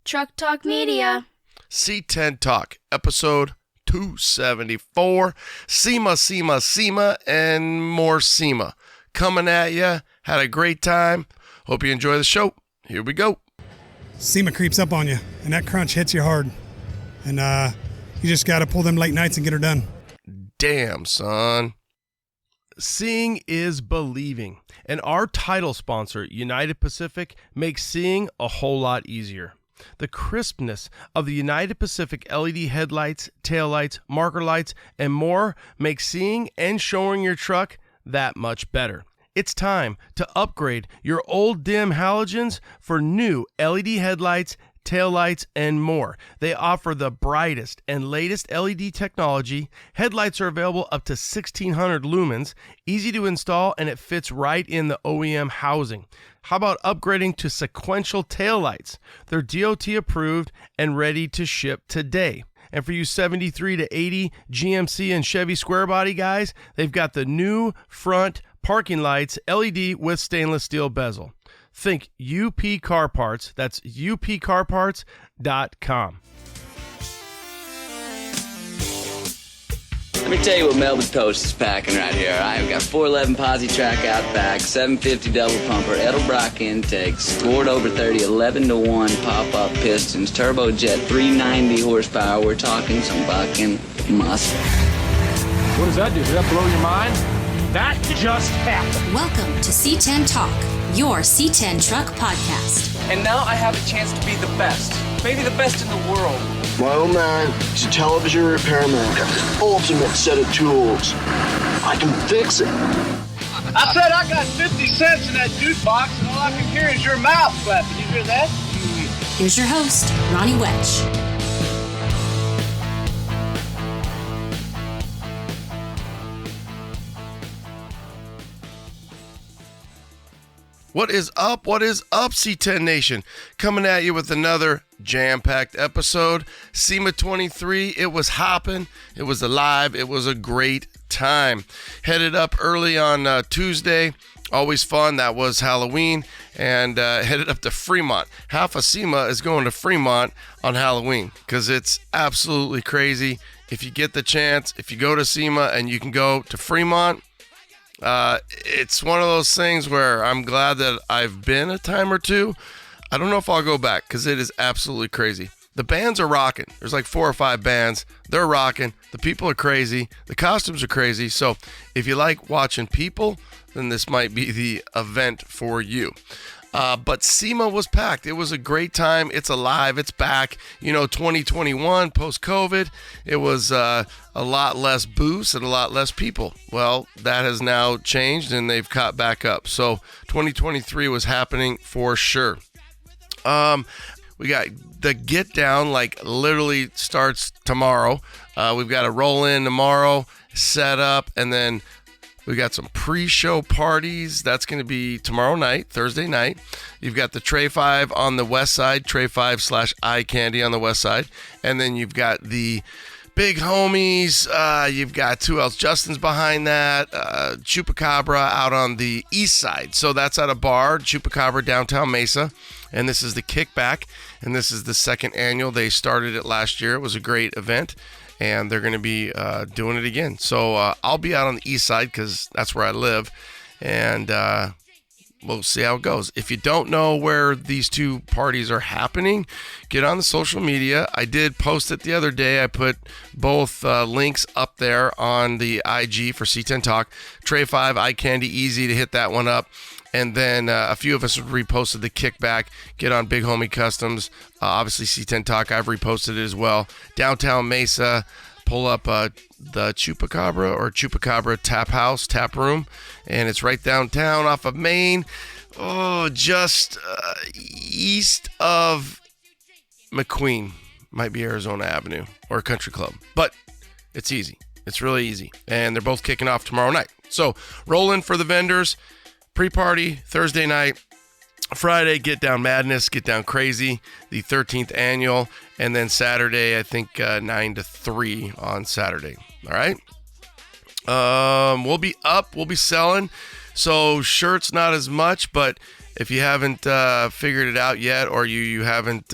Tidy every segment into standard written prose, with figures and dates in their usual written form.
Truck Talk Media. C10 Talk, episode 274. SEMA, and more SEMA. Coming at ya. Had a great time. Hope you enjoy the show. Here we go. SEMA creeps up on you, and that crunch hits you hard. And you just got to pull them late nights and get her done. Damn, son. Seeing is believing. And our title sponsor, United Pacific, makes seeing a whole lot easier. The crispness of the United Pacific LED headlights, taillights, marker lights, and more makes seeing and showing your truck that much better. It's time to upgrade your old dim halogens for new LED headlights, taillights, and more. They offer the brightest and latest LED technology. Headlights are available up to 1600 lumens, easy to install, and it fits right in the OEM housing. How about upgrading to sequential taillights? They're DOT approved and ready to ship today. And for you 73 to 80 GMC and Chevy square body guys, they've got the new front parking lights, LED with stainless steel bezel. Think UP Car Parts. That's upcarparts.com. Let me tell you what Melba Toast is packing right here. I've got 411 posi track out back, 750 double pumper, Edelbrock intakes, scored over 30, 11-1 pop-up pistons, turbojet, 390 horsepower. We're talking some bucking muscle. What does that do? Does that blow your mind? That just happened. Welcome to C10 Talk, your C10 truck podcast. And now I have a chance to be the best, maybe the best in the world. My old man is a television repairman. Ultimate set of tools. I can fix it. I said I got 50 cents in that jukebox, and all I can hear is your mouth clapping. You hear that? Here's your host, Ronnie Welch. What is up? What is up, C10 Nation? Coming at you with another jam-packed episode. SEMA 23, it was hopping, it was alive, it was a great time. Headed up early on Tuesday, always fun, that was Halloween, and headed up to Fremont. Half of SEMA is going to Fremont on Halloween, because it's absolutely crazy. If you get the chance, if you go to SEMA and you can go to Fremont, it's one of those things where I'm glad that I've been a time or two. I don't know if I'll go back because it is absolutely crazy. The bands are rocking. There's like 4 or 5 bands. They're rocking. The people are crazy. The costumes are crazy. So if you like watching people, then this might be the event for you. But SEMA was packed. It was a great time. It's alive. It's back. 2021, post-COVID, it was a lot less booths and a lot less people. Well, that has now changed, and they've caught back up. So 2023 was happening for sure. We got the Get Down, like literally starts tomorrow. We've got a roll in tomorrow, set up, and then we got some pre-show parties. That's going to be tomorrow night, Thursday night. You've got the Tray 5 on the west side, Tray 5/Eye Candy on the west side. And then you've got the Big Homies. You've got who else? Justin's behind that. Chupacabra out on the east side. So that's at a bar, Chupacabra, downtown Mesa. And this is the Kickback. And this is the second annual. They started it last year. It was a great event. And they're going to be doing it again. So I'll be out on the east side because that's where I live. And we'll see how it goes. If you don't know where these two parties are happening, get on the social media. I did post it the other day. I put both links up there on the IG for C10 Talk. Tray 5, Eye Candy, easy to hit that one up. And then a few of us reposted the Kickback. Get on Big Homie Customs. Obviously, C10 Talk, I've reposted it as well. Downtown Mesa, pull up the Chupacabra tap room. And it's right downtown off of Main. Just east of McQueen. Might be Arizona Avenue or Country Club. But it's easy. It's really easy. And they're both kicking off tomorrow night. So roll in for the vendors. Pre-party, Thursday night, Friday, Get Down Madness, Get Down Crazy, the 13th annual, and then Saturday, I think 9 to 3 on Saturday. All right? We'll be up, we'll be selling, so shirts not as much, but if you haven't figured it out yet, or you haven't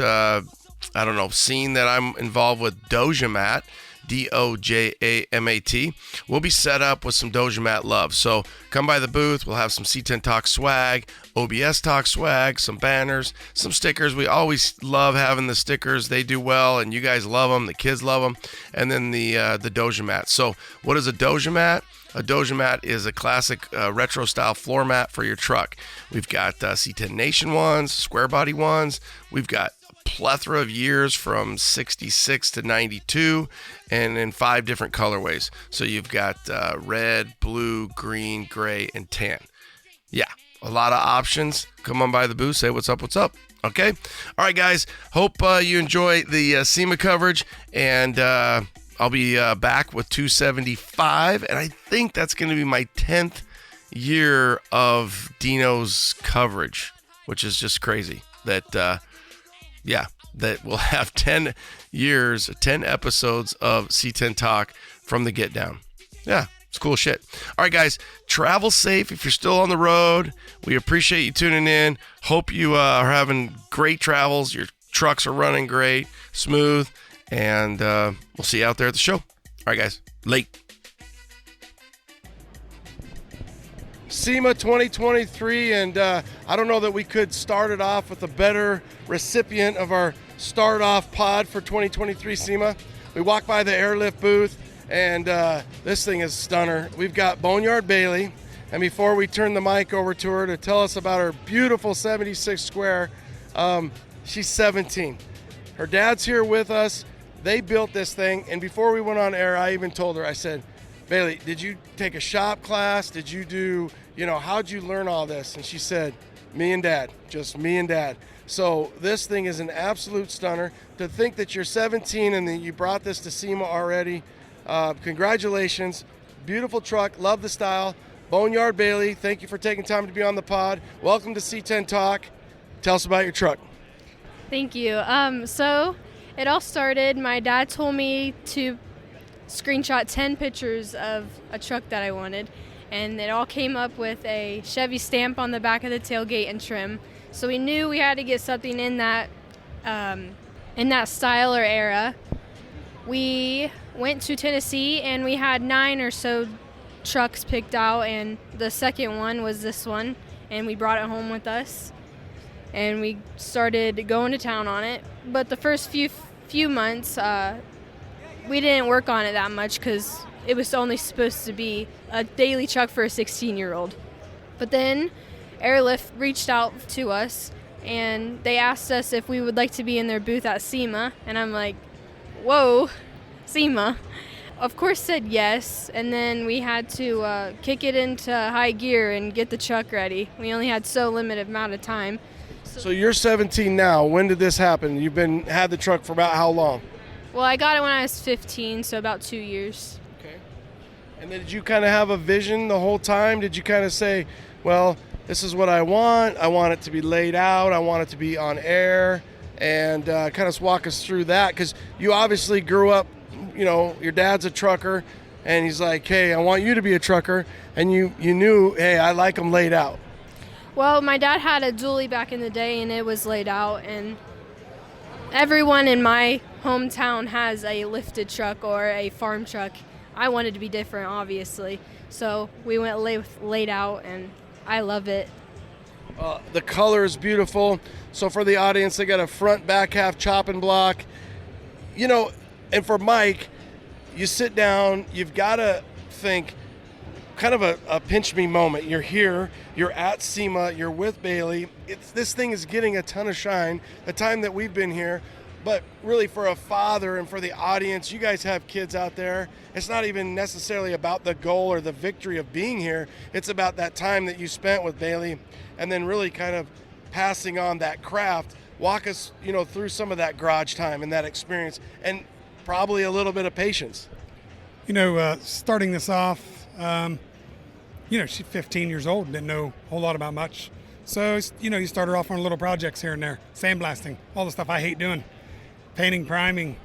scene that I'm involved with, Dojamat, Dojamat. We'll be set up with some Dojamat love. So come by the booth. We'll have some C10 Talk swag, OBS Talk swag, some banners, some stickers. We always love having the stickers. They do well, and you guys love them. The kids love them. And then the Dojamat. So what is a Dojamat? A Dojamat is a classic retro style floor mat for your truck. We've got C10 Nation ones, square body ones. We've got plethora of years from 66 to 92 and in 5 different colorways. So you've got red, blue, green, gray, and tan. Yeah, a lot of options. Come on by the booth, say what's up. Okay? All right, guys. Hope you enjoy the SEMA coverage, and I'll be back with 275, and I think that's going to be my 10th year of Dino's coverage, which is just crazy that that we'll have 10 years, 10 episodes of C10 Talk from the get down. Yeah, it's cool shit. All right, guys, travel safe if you're still on the road. We appreciate you tuning in. Hope you are having great travels. Your trucks are running great, smooth, and we'll see you out there at the show. All right, guys, late. SEMA 2023, and I don't know that we could start it off with a better recipient of our start off pod for 2023 SEMA. We walk by the airlift booth, and this thing is stunner. We've got Boneyard Bailey, and before we turn the mic over to her to tell us about her beautiful 76 square, she's 17. Her dad's here with us. They built this thing, and before we went on air, I even told her, I said, Bailey, did you take a shop class? Did you do, how'd you learn all this? And she said, me and Dad, just me and Dad. So this thing is an absolute stunner. To think that you're 17 and that you brought this to SEMA already, congratulations. Beautiful truck, love the style. Boneyard Bailey, thank you for taking time to be on the pod. Welcome to C10 Talk. Tell us about your truck. Thank you. So it all started, my dad told me to screenshot 10 pictures of a truck that I wanted, and it all came up with a Chevy stamp on the back of the tailgate and trim. So we knew we had to get something in that style or era. We went to Tennessee and we had 9 or so trucks picked out, and the second one was this one, and we brought it home with us and we started going to town on it. But the first few months we didn't work on it that much because it was only supposed to be a daily truck for a 16-year-old. But then Airlift reached out to us and they asked us if we would like to be in their booth at SEMA, and I'm like, whoa, SEMA. Of course said yes, and then we had to kick it into high gear and get the truck ready. We only had so limited amount of time. So you're 17 now. When did this happen? You've had the truck for about how long? Well, I got it when I was 15, so about 2 years. Okay. And then did you kind of have a vision the whole time? Did you kind of say, well, this is what I want it to be laid out, I want it to be on air, and kind of walk us through that? Because you obviously grew up, your dad's a trucker, and he's like, hey, I want you to be a trucker, and you knew, hey, I like them laid out. Well, my dad had a dually back in the day, and it was laid out, and everyone in my hometown has a lifted truck or a farm truck. I wanted to be different, obviously, so we went laid out, and I love it. The color is beautiful. So for the audience, they got a front, back half chopping block. And for Mike, you sit down, you've got to think kind of a pinch me moment. You're here, you're at SEMA, you're with Bailey. This thing is getting a ton of shine, the time that we've been here. But really, for a father and for the audience, you guys have kids out there. It's not even necessarily about the goal or the victory of being here. It's about that time that you spent with Bailey, and then really kind of passing on that craft. Walk us, through some of that garage time and that experience, and probably a little bit of patience. Starting this off, she's 15 years old, didn't know a whole lot about much. So, you start her off on little projects here and there, sandblasting, all the stuff I hate doing. Painting, priming.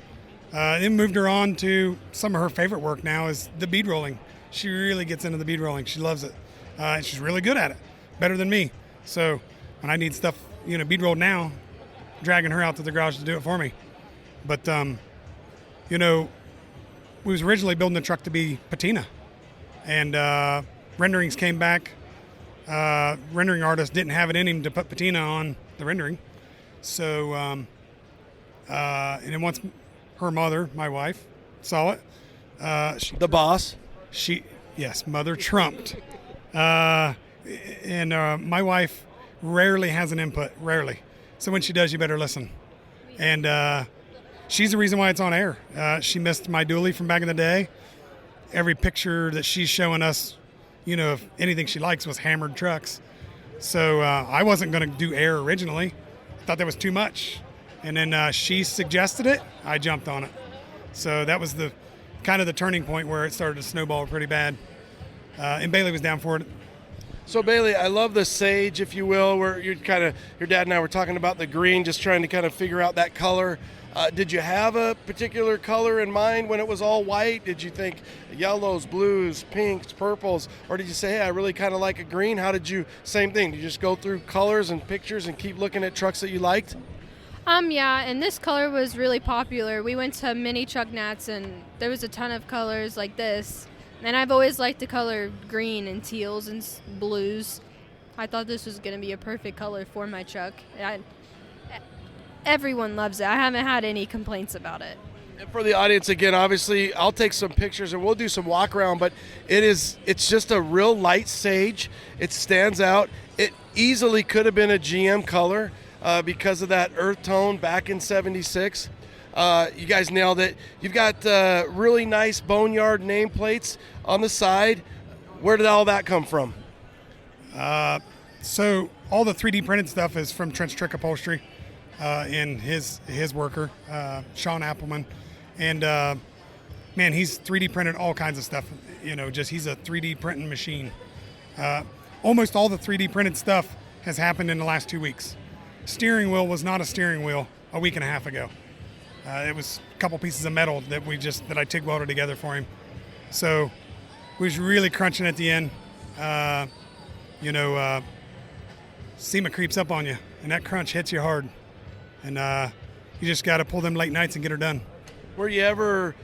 Then moved her on to some of her favorite work now is the bead rolling. She really gets into the bead rolling. She loves it. And she's really good at it, better than me. So when I need stuff, bead rolled now, dragging her out to the garage to do it for me. But, you know, we was originally building the truck to be patina. And renderings came back. Rendering artist didn't have it in him to put patina on the rendering. So, and then once her mother, my wife, saw it. The boss? Yes, mother trumped. And my wife rarely has an input, rarely. So when she does, you better listen. And she's the reason why it's on air. She missed my dually from back in the day. Every picture that she's showing us, you know, if anything she likes was hammered trucks. So I wasn't going to do air originally. Thought that was too much. And then she suggested it. I jumped on it. So that was the kind of the turning point where it started to snowball pretty bad. And Bailey was down for it. So Bailey, I love the sage, if you will, where your dad and I were talking about the green, just trying to kind of figure out that color. Did you have a particular color in mind when it was all white? Did you think yellows, blues, pinks, purples, or did you say, hey, I really kind of like a green? How did you, same thing, did you just go through colors and pictures and keep looking at trucks that you liked? Yeah, and this color was really popular. We went to mini truck nats and there was a ton of colors like this. And I've always liked the color green and teals and blues. I thought this was going to be a perfect color for my truck. Everyone loves it. I haven't had any complaints about it. And for the audience, again, obviously, I'll take some pictures and we'll do some walk around, but it's just a real light sage. It stands out. It easily could have been a GM color because of that earth tone back in '76. You guys nailed it. You've got really nice boneyard nameplates on the side. Where did all that come from? So all the 3D printed stuff is from Trench Trick Upholstery and his worker, Sean Appleman. And man, he's 3D printed all kinds of stuff. You know, just he's a 3D printing machine. Almost all the 3D printed stuff has happened in the last 2 weeks. Steering wheel was not a steering wheel a week and a half ago. It was a couple pieces of metal that I TIG welded together for him. So we was really crunching at the end. SEMA creeps up on you, and that crunch hits you hard. And you just got to pull them late nights and get her done. Were you ever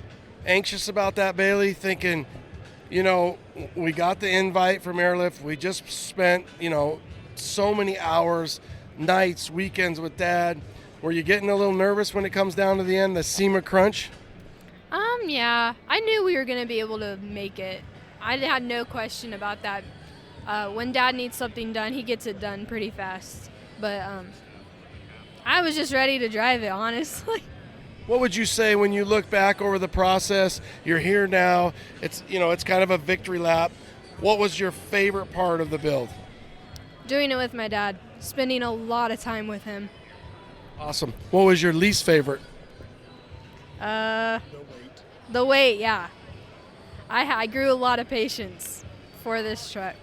anxious about that, Bailey, thinking, you know, we got the invite from Airlift. We just spent, you know, so many hours, nights, weekends with Dad. Were you getting a little nervous when it comes down to the end, the SEMA crunch? Yeah. I knew we were going to be able to make it. I had no question about that. When Dad needs something done, he gets it done pretty fast. But I was just ready to drive it, honestly. What would you say when you look back over the process? You're here now. It's kind of a victory lap. What was your favorite part of the build? Doing it with my dad, spending a lot of time with him. Awesome. What was your least favorite? The weight, yeah. I grew a lot of patience for this truck.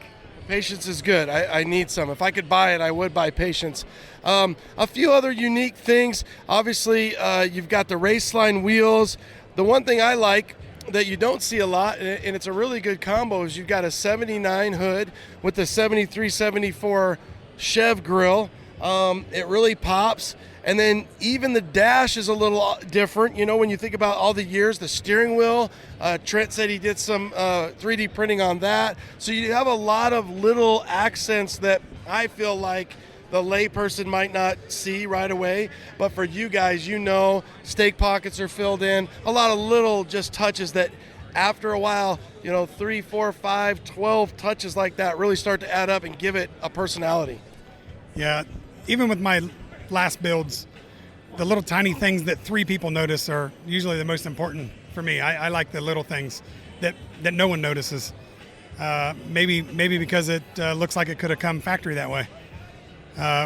Patience is good. I need some. If I could buy it, I would buy patience. A few other unique things. Obviously, you've got the raceline wheels. The one thing I like that you don't see a lot, and it's a really good combo, is you've got a 79 hood with the 73, 74 Chev grill. It really pops. And then even the dash is a little different. You know, when you think about all the years, the steering wheel, Trent said he did some 3D printing on that. So you have a lot of little accents that I feel like the layperson might not see right away. But for you guys, you know, stake pockets are filled in. A lot of little just touches that after a while, 3, 4, 5, 12 touches like that really start to add up and give it a personality. Yeah, even with my last builds, the little tiny things that 3 people notice are usually the most important for me. I like the little things that no one notices. Maybe because it looks like it could have come factory that way.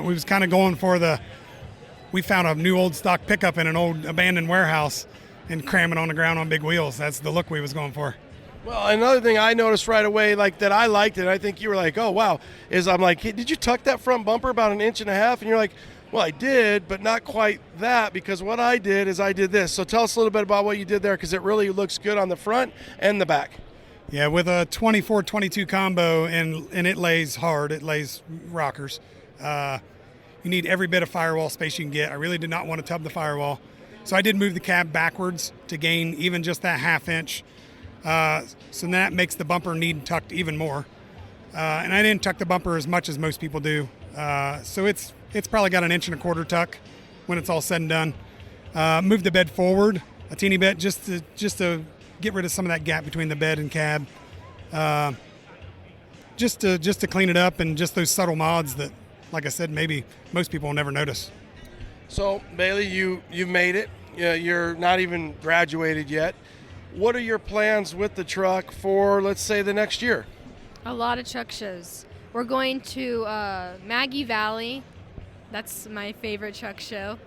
We was kind of going for we found a new old stock pickup in an old abandoned warehouse and cramming on the ground on big wheels. That's the look we was going for. Well, another thing I noticed right away, like that I liked it, I think you were like, oh, wow, is I'm like, hey, did you tuck that front bumper about 1.5 inches? And you're like, well, I did, but not quite that, because what I did is I did this. So tell us a little bit about what you did there, because it really looks good on the front and the back. Yeah, with a 24-22 combo, and it lays hard. It lays rockers. You need every bit of firewall space you can get. I really did not want to tub the firewall. So I did move the cab backwards to gain even just that ½ inch. So that makes the bumper need tucked even more. And I didn't tuck the bumper as much as most people do. So it's probably got 1.25 inch tuck when it's all said and done. Moved the bed forward a teeny bit just to get rid of some of that gap between the bed and cab. Just to clean it up, and just those subtle mods that, like I said, maybe most people will never notice. So, Bailey, you've made it. You're not even graduated yet. What are your plans with the truck for, let's say, the next year? A lot of truck shows. We're going to Maggie Valley. That's my favorite truck show.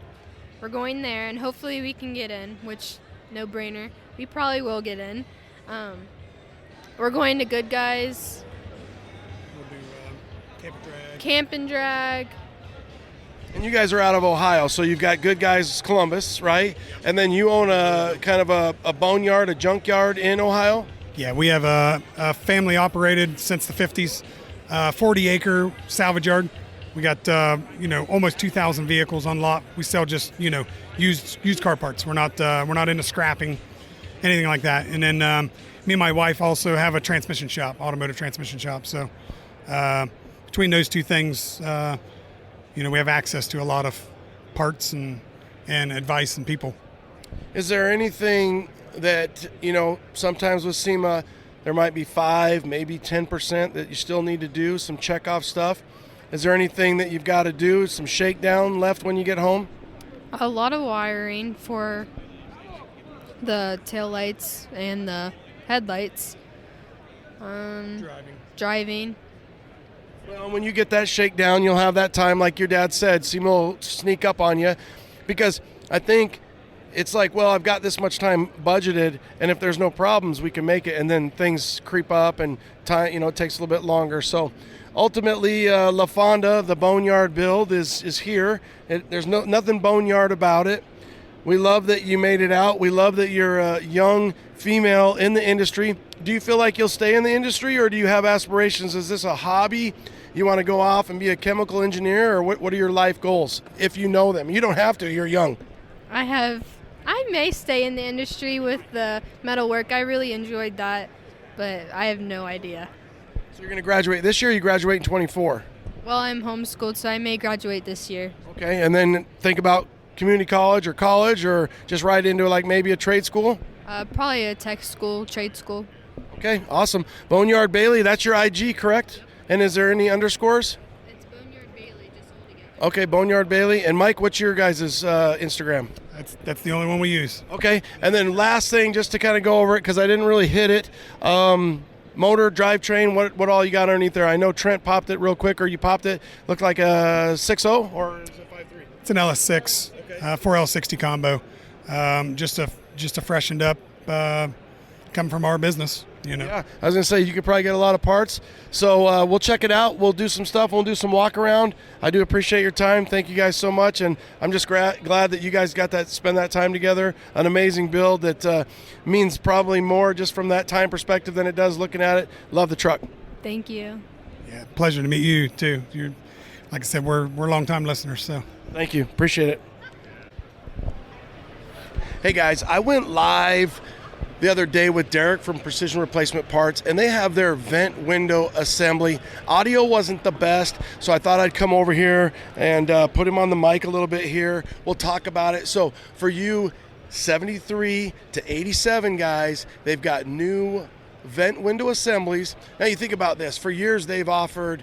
We're going there, and hopefully we can get in, which, no brainer. We probably will get in. We're going to Good Guys. We'll do Camp and Drag. And you guys are out of Ohio, so you've got Good Guys Columbus, right? And then you own a kind of a boneyard, a junkyard in Ohio? Yeah, we have a family operated since the 50s, 40-acre salvage yard. We got almost 2,000 vehicles on lot. We sell just used car parts. We're not into scrapping, anything like that. And then me and my wife also have a transmission shop, automotive transmission shop. So between those two things, we have access to a lot of parts and advice and people. Is there anything that, sometimes with SEMA, there might be 5, maybe 10% that you still need to do, some check-off stuff? Is there anything that you've got to do, some shakedown left when you get home? A lot of wiring for the taillights and the headlights. Driving. Well, when you get that shakedown, you'll have that time, like your dad said, SEMA will sneak up on you, because I think it's like, well, I've got this much time budgeted, and if there's no problems, we can make it, and then things creep up, and time, it takes a little bit longer. So ultimately, La Fonda, the boneyard build, is here. There's nothing boneyard about it. We love that you made it out. We love that you're a young female in the industry. Do you feel like you'll stay in the industry, or do you have aspirations? Is this a hobby? You want to go off and be a chemical engineer, or what are your life goals, if you know them? You don't have to. You're young. I may stay in the industry with the metal work. I really enjoyed that, but I have no idea. So you're going to graduate this year, or you graduate in 24? Well, I'm homeschooled, so I may graduate this year. Okay, and then think about community college, or just right into like maybe a trade school? Probably a tech school, trade school. Okay, awesome. Boneyard Bailey, that's your IG, correct? And is there any underscores? It's Boneyard Bailey, just all together. Okay, Boneyard Bailey. And Mike, what's your guys' Instagram? That's the only one we use. Okay, and then last thing, just to kind of go over it, because I didn't really hit it, motor, drivetrain, what all you got underneath there? I know Trent popped it real quick, or you popped it. Looked like a 6.0, or is it 5.3? It's an LS6, okay. 4L60 combo. Just a freshened up, come from our business. Yeah, I was going to say, you could probably get a lot of parts. So we'll check it out. We'll do some stuff. We'll do some walk around. I do appreciate your time. Thank you guys so much. And I'm just glad that you guys got spend that time together. An amazing build that means probably more just from that time perspective than it does looking at it. Love the truck. Thank you. Yeah, pleasure to meet you too. Like I said, we're longtime listeners. So thank you. Appreciate it. Hey guys, I went live the other day with Derek from Precision Replacement Parts, and they have their vent window assembly. Audio wasn't the best, so I thought I'd come over here and put him on the mic a little bit here. We'll talk about it. So for you 73 to 87 guys, they've got new vent window assemblies. Now you think about this. For years they've offered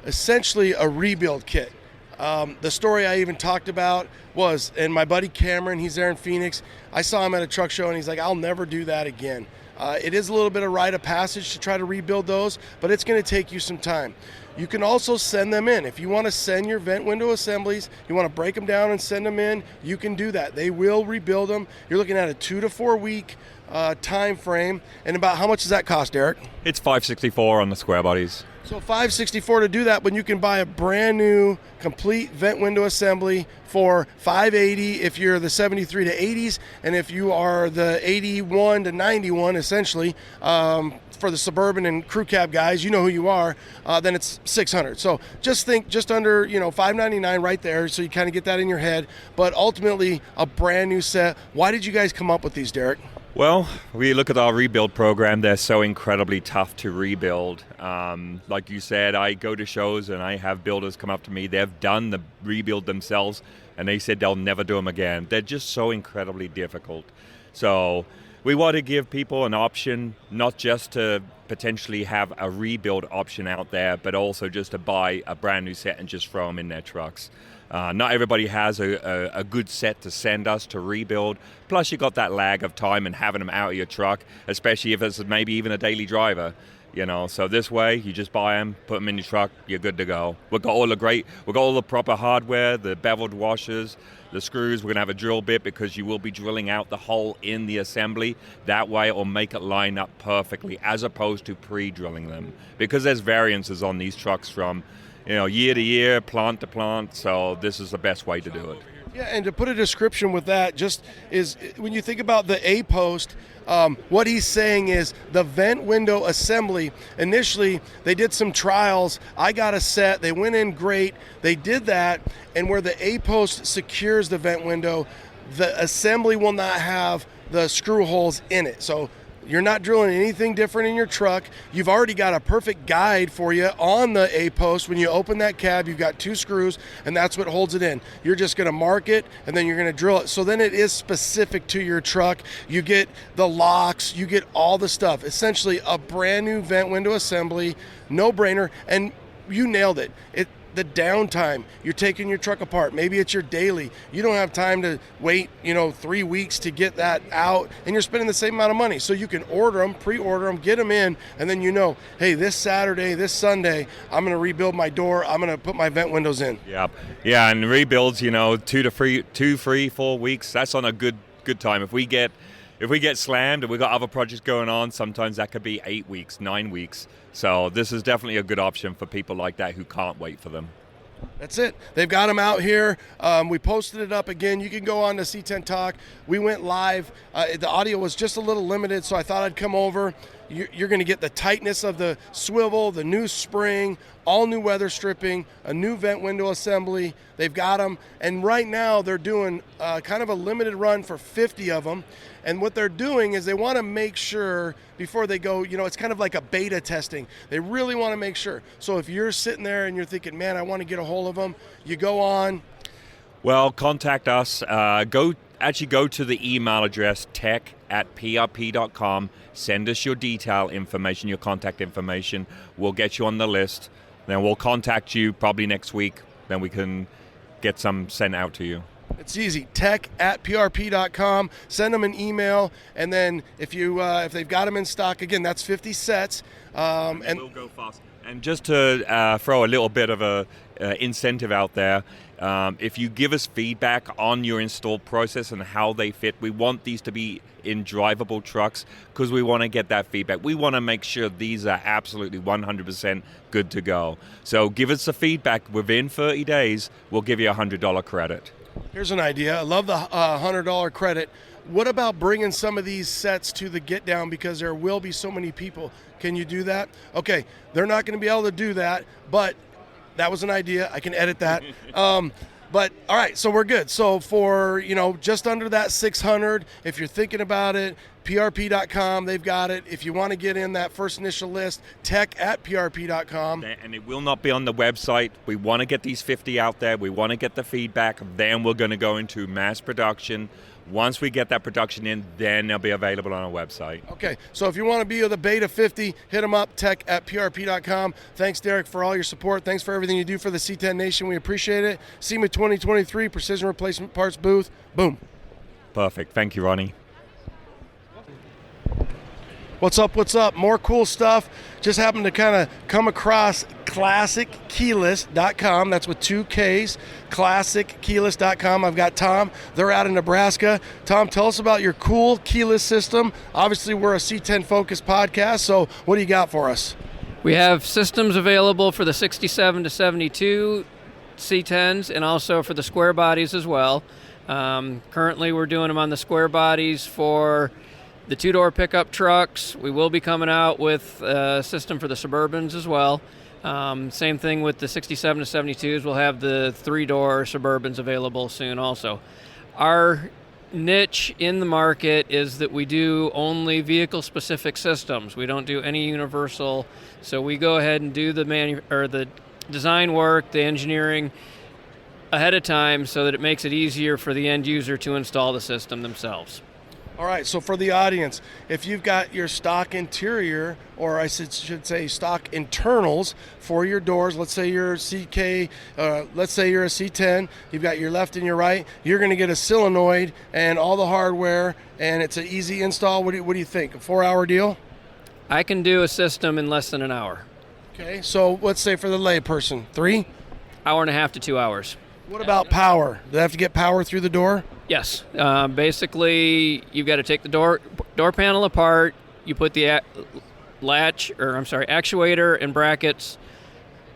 essentially a rebuild kit. The story I even talked about was, and my buddy Cameron, he's there in Phoenix, I saw him at a truck show and he's like, I'll never do that again. It is a little bit of rite of passage to try to rebuild those, but it's going to take you some time. You can also send them in. If you want to send your vent window assemblies, you want to break them down and send them in, you can do that. They will rebuild them. You're looking at a 2 to 4 week time frame. And about how much does that cost, Derek? It's $564 on the square bodies. So $564 to do that, but you can buy a brand new complete vent window assembly for $580 if you're the 73 to 80s, and if you are the 81 to 91, essentially, for the Suburban and crew cab guys, you know who you are, then it's $600. So just think just under, $599 right there, so you kind of get that in your head, but ultimately a brand new set. Why did you guys come up with these, Derek? Well, we look at our rebuild program. They're so incredibly tough to rebuild. Like you said, I go to shows and I have builders come up to me. They've done the rebuild themselves and they said they'll never do them again. They're just so incredibly difficult. So we want to give people an option, not just to potentially have a rebuild option out there, but also just to buy a brand new set and just throw them in their trucks. Not everybody has a good set to send us to rebuild. Plus, you got that lag of time and having them out of your truck, especially if it's maybe even a daily driver. So this way, you just buy them, put them in your truck, you're good to go. We've got all the proper hardware, the beveled washers, the screws. We're gonna have a drill bit because you will be drilling out the hole in the assembly. That way, it'll make it line up perfectly, as opposed to pre-drilling them. Because there's variances on these trucks from year to year, plant to plant, so this is the best way to do it. Yeah, and to put a description with that, just is when you think about the A-post, what he's saying is the vent window assembly, initially they did some trials. I got a set, they went in great, they did that, and where the A-post secures the vent window, the assembly will not have the screw holes in it. So you're not drilling anything different in your truck. You've already got a perfect guide for you on the A-post. When you open that cab, you've got 2 screws, and that's what holds it in. You're just going to mark it, and then you're going to drill it. So then it is specific to your truck. You get the locks, you get all the stuff. Essentially, a brand new vent window assembly, no-brainer, and you nailed it. The downtime, you're taking your truck apart, maybe it's your daily, you don't have time to wait 3 weeks to get that out, and you're spending the same amount of money. So you can order them, pre-order them, get them in, and then hey, this Saturday, this Sunday, I'm going to rebuild my door, I'm going to put my vent windows in. Yeah, and rebuilds 2 to 3, 4 weeks, that's on a good time. If we get slammed and we've got other projects going on, sometimes that could be 8 weeks, 9 weeks. So this is definitely a good option for people like that who can't wait for them. That's it. They've got them out here. We posted it up again. You can go on to C10 Talk. We went live. The audio was just a little limited, so I thought I'd come over. You're going to get the tightness of the swivel, the new spring, all new weather stripping, a new vent window assembly. They've got them. And right now they're doing kind of a limited run for 50 of them. And what they're doing is they want to make sure before they go, it's kind of like a beta testing. They really want to make sure. So if you're sitting there and you're thinking, man, I want to get a hold of them, you go on. Well, contact us. Go to the email address tech@prp.com. Send us your detail information, your contact information. We'll get you on the list. Then we'll contact you probably next week. Then we can get some sent out to you. It's easy. Tech@prp.com. Send them an email, and then if they've got them in stock, again, that's 50 sets. And we'll go fast. And just to throw a little bit of a incentive out there, if you give us feedback on your install process and how they fit, we want these to be in drivable trucks because we want to get that feedback. We want to make sure these are absolutely 100% good to go. So give us the feedback. Within 30 days, we'll give you a $100 credit. Here's an idea. I love the $100 credit. What about bringing some of these sets to the get down because there will be so many people? Can you do that? Okay, they're not going to be able to do that, but that was an idea. I can edit that. But all right, so we're good. So for, just under that 600, if you're thinking about it, prp.com, they've got it. If you want to get in that first initial list, tech@prp.com. And it will not be on the website. We want to get these 50 out there. We want to get the feedback. Then we're going to go into mass production. Once we get that production in, then they'll be available on our website. Okay, so if you want to be the beta 50, hit them up, tech@prp.com. Thanks, Derek, for all your support. Thanks for everything you do for the C10 Nation. We appreciate it. SEMA 2023 Precision Replacement Parts booth. Boom. Perfect. Thank you, Ronnie. What's up? More cool stuff. Just happened to kind of come across ClassicKeyless.com. That's with 2 Ks. ClassicKeyless.com. I've got Tom. They're out in Nebraska. Tom, tell us about your cool keyless system. Obviously, we're a C10 focused podcast, so what do you got for us? We have systems available for the 67 to 72 C10s and also for the square bodies as well. Currently we're doing them on the square bodies for the two-door pickup trucks. We will be coming out with a system for the Suburbans as well. Same thing with the 67 to 72s. We'll have the three-door Suburbans available soon also. Our niche in the market is that we do only vehicle-specific systems. We don't do any universal. So we go ahead and do the design work, the engineering ahead of time so that it makes it easier for the end user to install the system themselves. All right, so for the audience, if you've got your stock interior, or I should say stock internals for your doors, let's say you're a CK, let's say you're a C10, you've got your left and your right, you're going to get a solenoid and all the hardware, and it's an easy install. What do you think? A 4-hour deal? I can do a system in less than an hour. Okay, so let's say for the layperson, 3? Hour and a half to 2 hours. What about power? Do they have to get power through the door? Yes. Basically, you've got to take the door panel apart. You put the actuator and brackets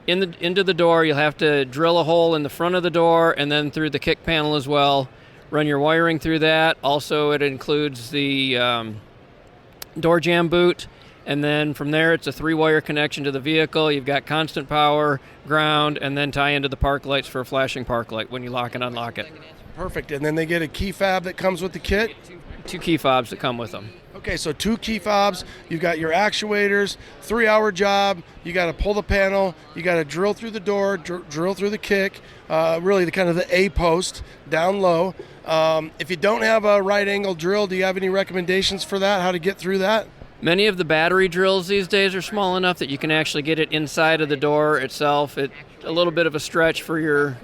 into the door. You'll have to drill a hole in the front of the door and then through the kick panel as well. Run your wiring through that. Also, it includes the door jamb boot. And then from there, it's a 3-wire connection to the vehicle. You've got constant power, ground, and then tie into the park lights for a flashing park light when you lock and unlock it. Perfect. And then they get a key fob that comes with the kit? Two key fobs that come with them. Okay, so 2 key fobs. You've got your actuators, 3-hour job. You got to pull the panel. You got to drill through the door, drill through the kick, really the kind of the A-post down low. If you don't have a right angle drill, do you have any recommendations for that, how to get through that? Many of the battery drills these days are small enough that you can actually get it inside of the door itself. It's a little bit of a stretch for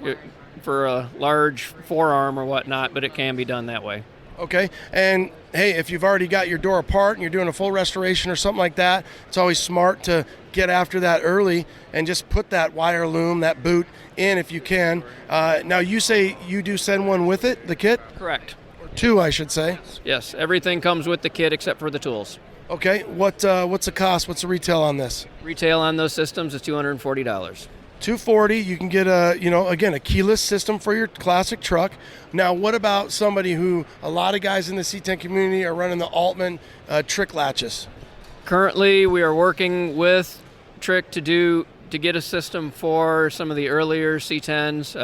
for a large forearm or whatnot, but it can be done that way. Okay, and hey, if you've already got your door apart and you're doing a full restoration or something like that, it's always smart to get after that early and just put that wire loom, that boot in if you can. Now you say you do send one with it, the kit? Correct. Or 2, I should say. Yes, everything comes with the kit except for the tools. Okay, what's the cost? What's the retail on this? Retail on those systems is $240. $240. You can get a keyless system for your classic truck. Now, what about somebody who a lot of guys in the C10 community are running the Altman trick latches? Currently, we are working with Trick to get a system for some of the earlier C10s.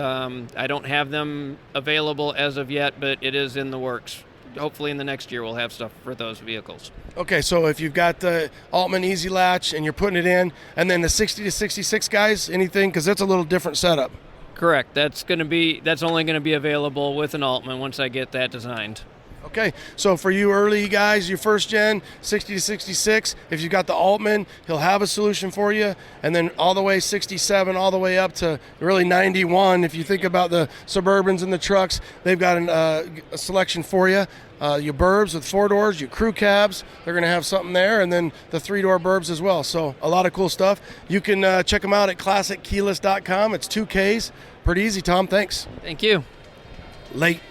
I don't have them available as of yet, but it is in the works. Hopefully in the next year we'll have stuff for those vehicles. Okay, so if you've got the Altman Easy Latch and you're putting it in, and then the 60 to 66 guys, anything, because that's a little different setup. Correct. That's only going to be available with an Altman once I get that designed. Okay, so for you early guys, your first gen, 60 to 66, if you've got the Altman, he'll have a solution for you. And then all the way 67, all the way up to really 91. If you think about the Suburbans and the trucks, they've got a selection for you. Your Burbs with 4 doors, your crew cabs, they're going to have something there, and then the 3-door Burbs as well. So a lot of cool stuff. You can check them out at classickeyless.com. It's 2 Ks. Pretty easy, Tom. Thanks. Thank you. Late.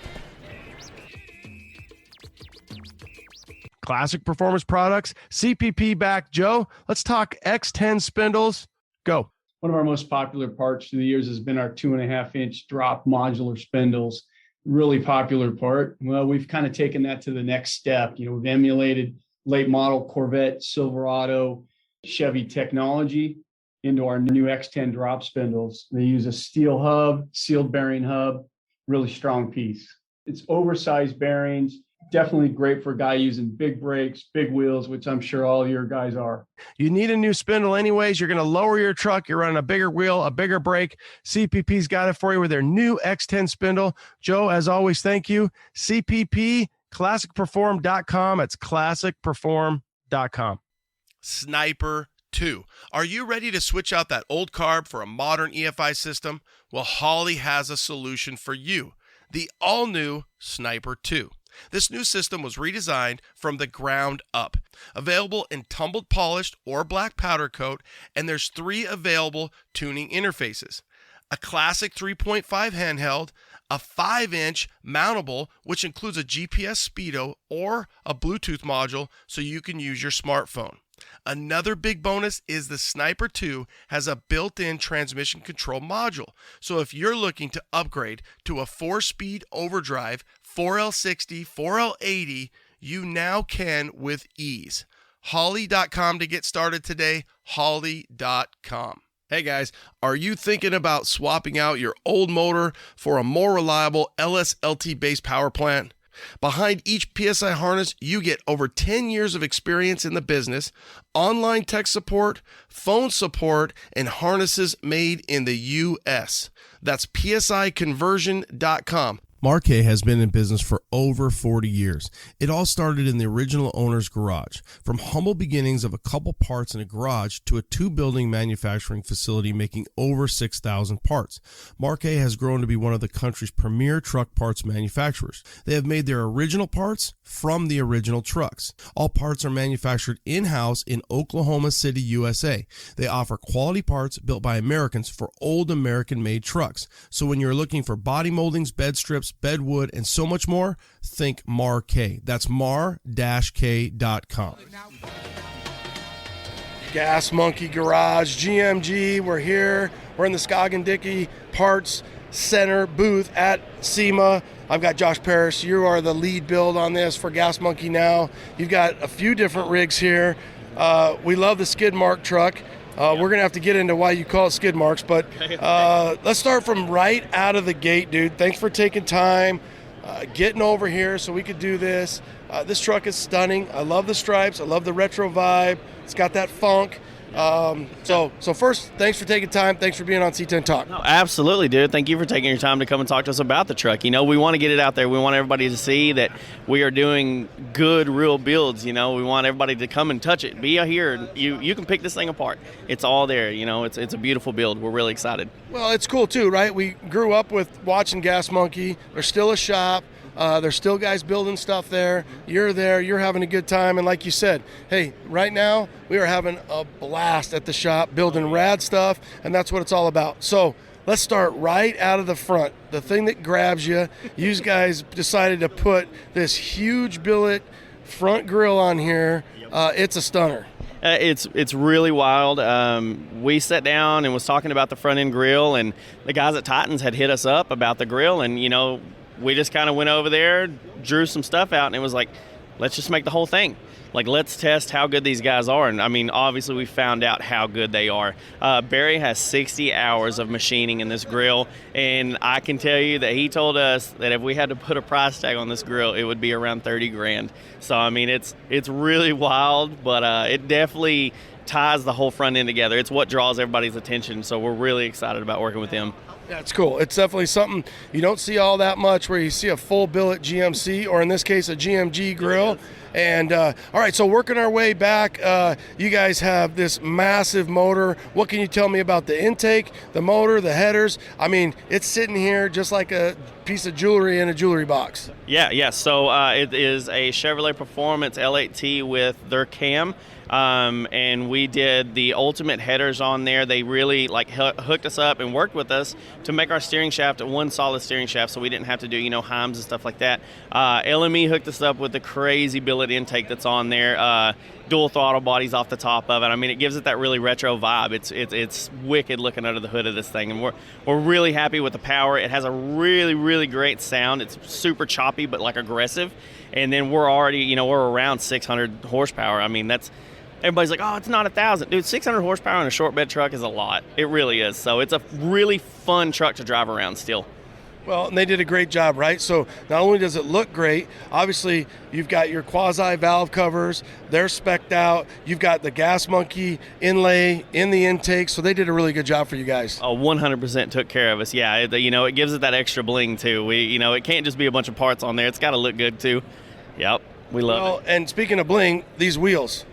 Classic Performance Products, CPP back. Joe, let's talk X10 spindles. Go. One of our most popular parts through the years has been our 2.5-inch drop modular spindles. Really popular part. Well, we've kind of taken that to the next step. We've emulated late model Corvette, Silverado, Chevy technology into our new X10 drop spindles. They use a steel hub, sealed bearing hub, really strong piece. It's oversized bearings. Definitely great for a guy using big brakes, big wheels, which I'm sure all your guys are. You need a new spindle anyways. You're going to lower your truck. You're running a bigger wheel, a bigger brake. CPP's got it for you with their new X10 spindle. Joe, as always, thank you. CPP, classicperform.com. It's classicperform.com. Sniper 2. Are you ready to switch out that old carb for a modern EFI system? Well, Holley has a solution for you. The all-new Sniper 2. This new system was redesigned from the ground up. Available in tumbled polished or black powder coat, and there's 3 available tuning interfaces. A classic 3.5 handheld, a 5-inch mountable, which includes a GPS speedo or a Bluetooth module so you can use your smartphone. Another big bonus is the Sniper 2 has a built-in transmission control module. So if you're looking to upgrade to a 4-speed overdrive, 4L60, 4L80, you now can with ease. Holley.com to get started today, Holley.com. Hey guys, are you thinking about swapping out your old motor for a more reliable LSLT-based power plant? Behind each PSI harness, you get over 10 years of experience in the business, online tech support, phone support, and harnesses made in the U.S. That's PSIconversion.com. Marquet has been in business for over 40 years. It all started in the original owner's garage. From humble beginnings of a couple parts in a garage to a 2-building manufacturing facility making over 6,000 parts, Marquet has grown to be one of the country's premier truck parts manufacturers. They have made their original parts from the original trucks. All parts are manufactured in-house in Oklahoma City, USA. They offer quality parts built by Americans for old American-made trucks. So when you're looking for body moldings, bed strips, bedwood, and so much more, think Marquet. That's mar-k.com. Gas Monkey Garage, GMG, we're here. We're in the Scoggin Dickey Parts Center booth at SEMA. I've got Josh Parrish. You are the lead build on this for Gas Monkey now. You've got a few different rigs here. We love the skid mark truck. We're going to have to get into why you call it skid marks, but let's start from right out of the gate, dude. Thanks for taking time, getting over here so we could do this. This truck is stunning. I love the stripes. I love the retro vibe. It's got that funk. So first, thanks for taking time. Thanks for being on C10 Talk. No, absolutely, dude. Thank you for taking your time to come and talk to us about the truck. You know, we want to get it out there. We want everybody to see that we are doing good, real builds. You know, we want everybody to come and touch it. Be here. You can pick this thing apart. It's all there. You know, it's a beautiful build. We're really excited. Well, it's cool too, right? We grew up with watching Gas Monkey. They're still a shop. There's still guys building stuff there. You're there. You're having a good time. And like you said, hey, right now we are having a blast at the shop building rad stuff, and that's what it's all about. So let's start right out of the front. The thing that grabs you, you guys decided to put this huge billet front grill on here. It's a stunner. It's really wild. We sat down and was talking about the front end grill, and the guys at Titans had hit us up about the grill, and you know, we just kind of went over there, drew some stuff out, and it was like, let's just make the whole thing. Like, let's test how good these guys are. And I mean, obviously we found out how good they are. Barry has 60 hours of machining in this grill, and I can tell you that he told us that if we had to put a price tag on this grill, it would be around $30,000. So I mean, it's really wild, but it definitely ties the whole front end together. It's what draws everybody's attention, so we're really excited about working with him. Yeah, it's cool. It's definitely something you don't see all that much, where you see a full billet GMC, or in this case a GMG grill. And all right, so working our way back, you guys have this massive motor. What can you tell me about the intake, the motor, the headers? I mean, it's sitting here just like a piece of jewelry in a jewelry box. Yeah. So it is a Chevrolet Performance L8T with their cam. And we did the ultimate headers on there. They really hooked us up and worked with us to make our steering shaft one solid steering shaft, so we didn't have to do Heims and stuff like that. LME hooked us up with the crazy billet intake that's on there. Dual throttle bodies off the top of it. I mean, it gives it that really retro vibe. It's wicked looking under the hood of this thing, and we're really happy with the power. It has a really, really great sound. It's super choppy but aggressive. And then we're already we're around 600 horsepower. I mean, everybody's like, oh, it's not 1,000. Dude, 600 horsepower on a short bed truck is a lot. It really is. So it's a really fun truck to drive around still. Well, and they did a great job, right? So not only does it look great, obviously you've got your quasi valve covers. They're spec'd out. You've got the Gas Monkey inlay in the intake. So they did a really good job for you guys. Oh, 100% took care of us. Yeah, it gives it that extra bling too. It can't just be a bunch of parts on there. It's got to look good too. Yep, we love it. And speaking of bling, these wheels.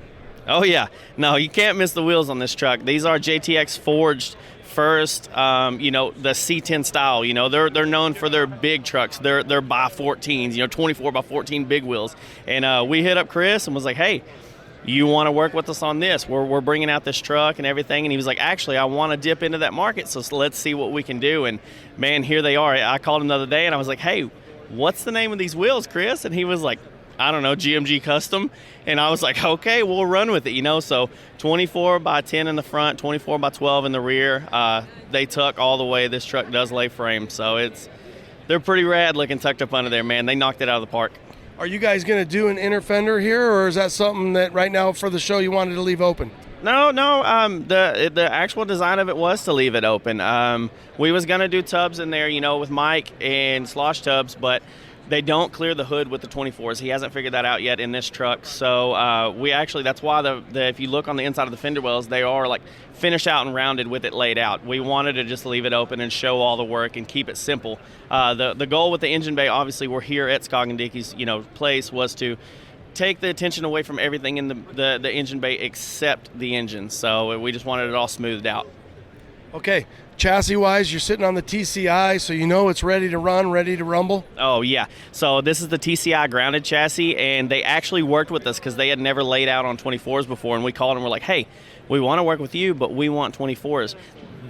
Oh, yeah. No, you can't miss the wheels on this truck. These are JTX forged first, the C10 style. They're known for their big trucks. They're by 14s, 24 by 14 big wheels. And we hit up Chris and was like, hey, you want to work with us on this? We're bringing out this truck and everything. And he was like, actually, I want to dip into that market, so let's see what we can do. And, man, here they are. I called him the other day, and I was like, hey, what's the name of these wheels, Chris? And he was like, I don't know, GMG custom. And I was like, okay, we'll run with it, you know. So 24 by 10 in the front, 24 by 12 in the rear. They tuck all the way. This truck does lay frame. So they're pretty rad looking tucked up under there, man. They knocked it out of the park. Are you guys going to do an inner fender here, or is that something that right now for the show you wanted to leave open? No. The actual design of it was to leave it open. We was gonna do tubs in there, you know, with Mike and slosh tubs, but they don't clear the hood with the 24s. He hasn't figured that out yet in this truck. So we actually, that's why if you look on the inside of the fender wells, they are like finished out and rounded with it laid out. We wanted to just leave it open and show all the work and keep it simple. The goal with the engine bay, obviously, we're here at Scoggin Dickey's, you know, place, was to take the attention away from everything in the engine bay except the engine. So we just wanted it all smoothed out. Okay, chassis-wise, you're sitting on the TCI, so you know it's ready to run, ready to rumble? Oh, yeah. So this is the TCI grounded chassis, and they actually worked with us because they had never laid out on 24s before, and we called them. We're like, hey, we want to work with you, but we want 24s.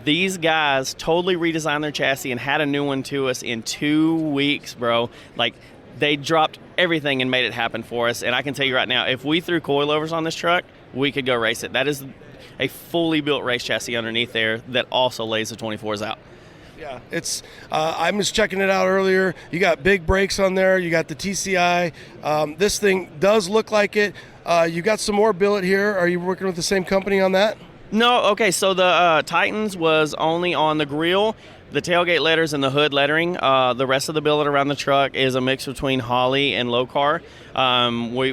These guys totally redesigned their chassis and had a new one to us in 2 weeks, bro. Like, they dropped everything and made it happen for us. And I can tell you right now, if we threw coilovers on this truck, we could go race it. That is a fully built race chassis underneath there that also lays the 24s out. Yeah, it's. I was checking it out earlier. You got big brakes on there. You got the TCI. This thing does look like it. You got some more billet here. Are you working with the same company on that? No, okay, so the Titans was only on the grille, the tailgate letters, and the hood lettering. The rest of the billet around the truck is a mix between Holley and Locar.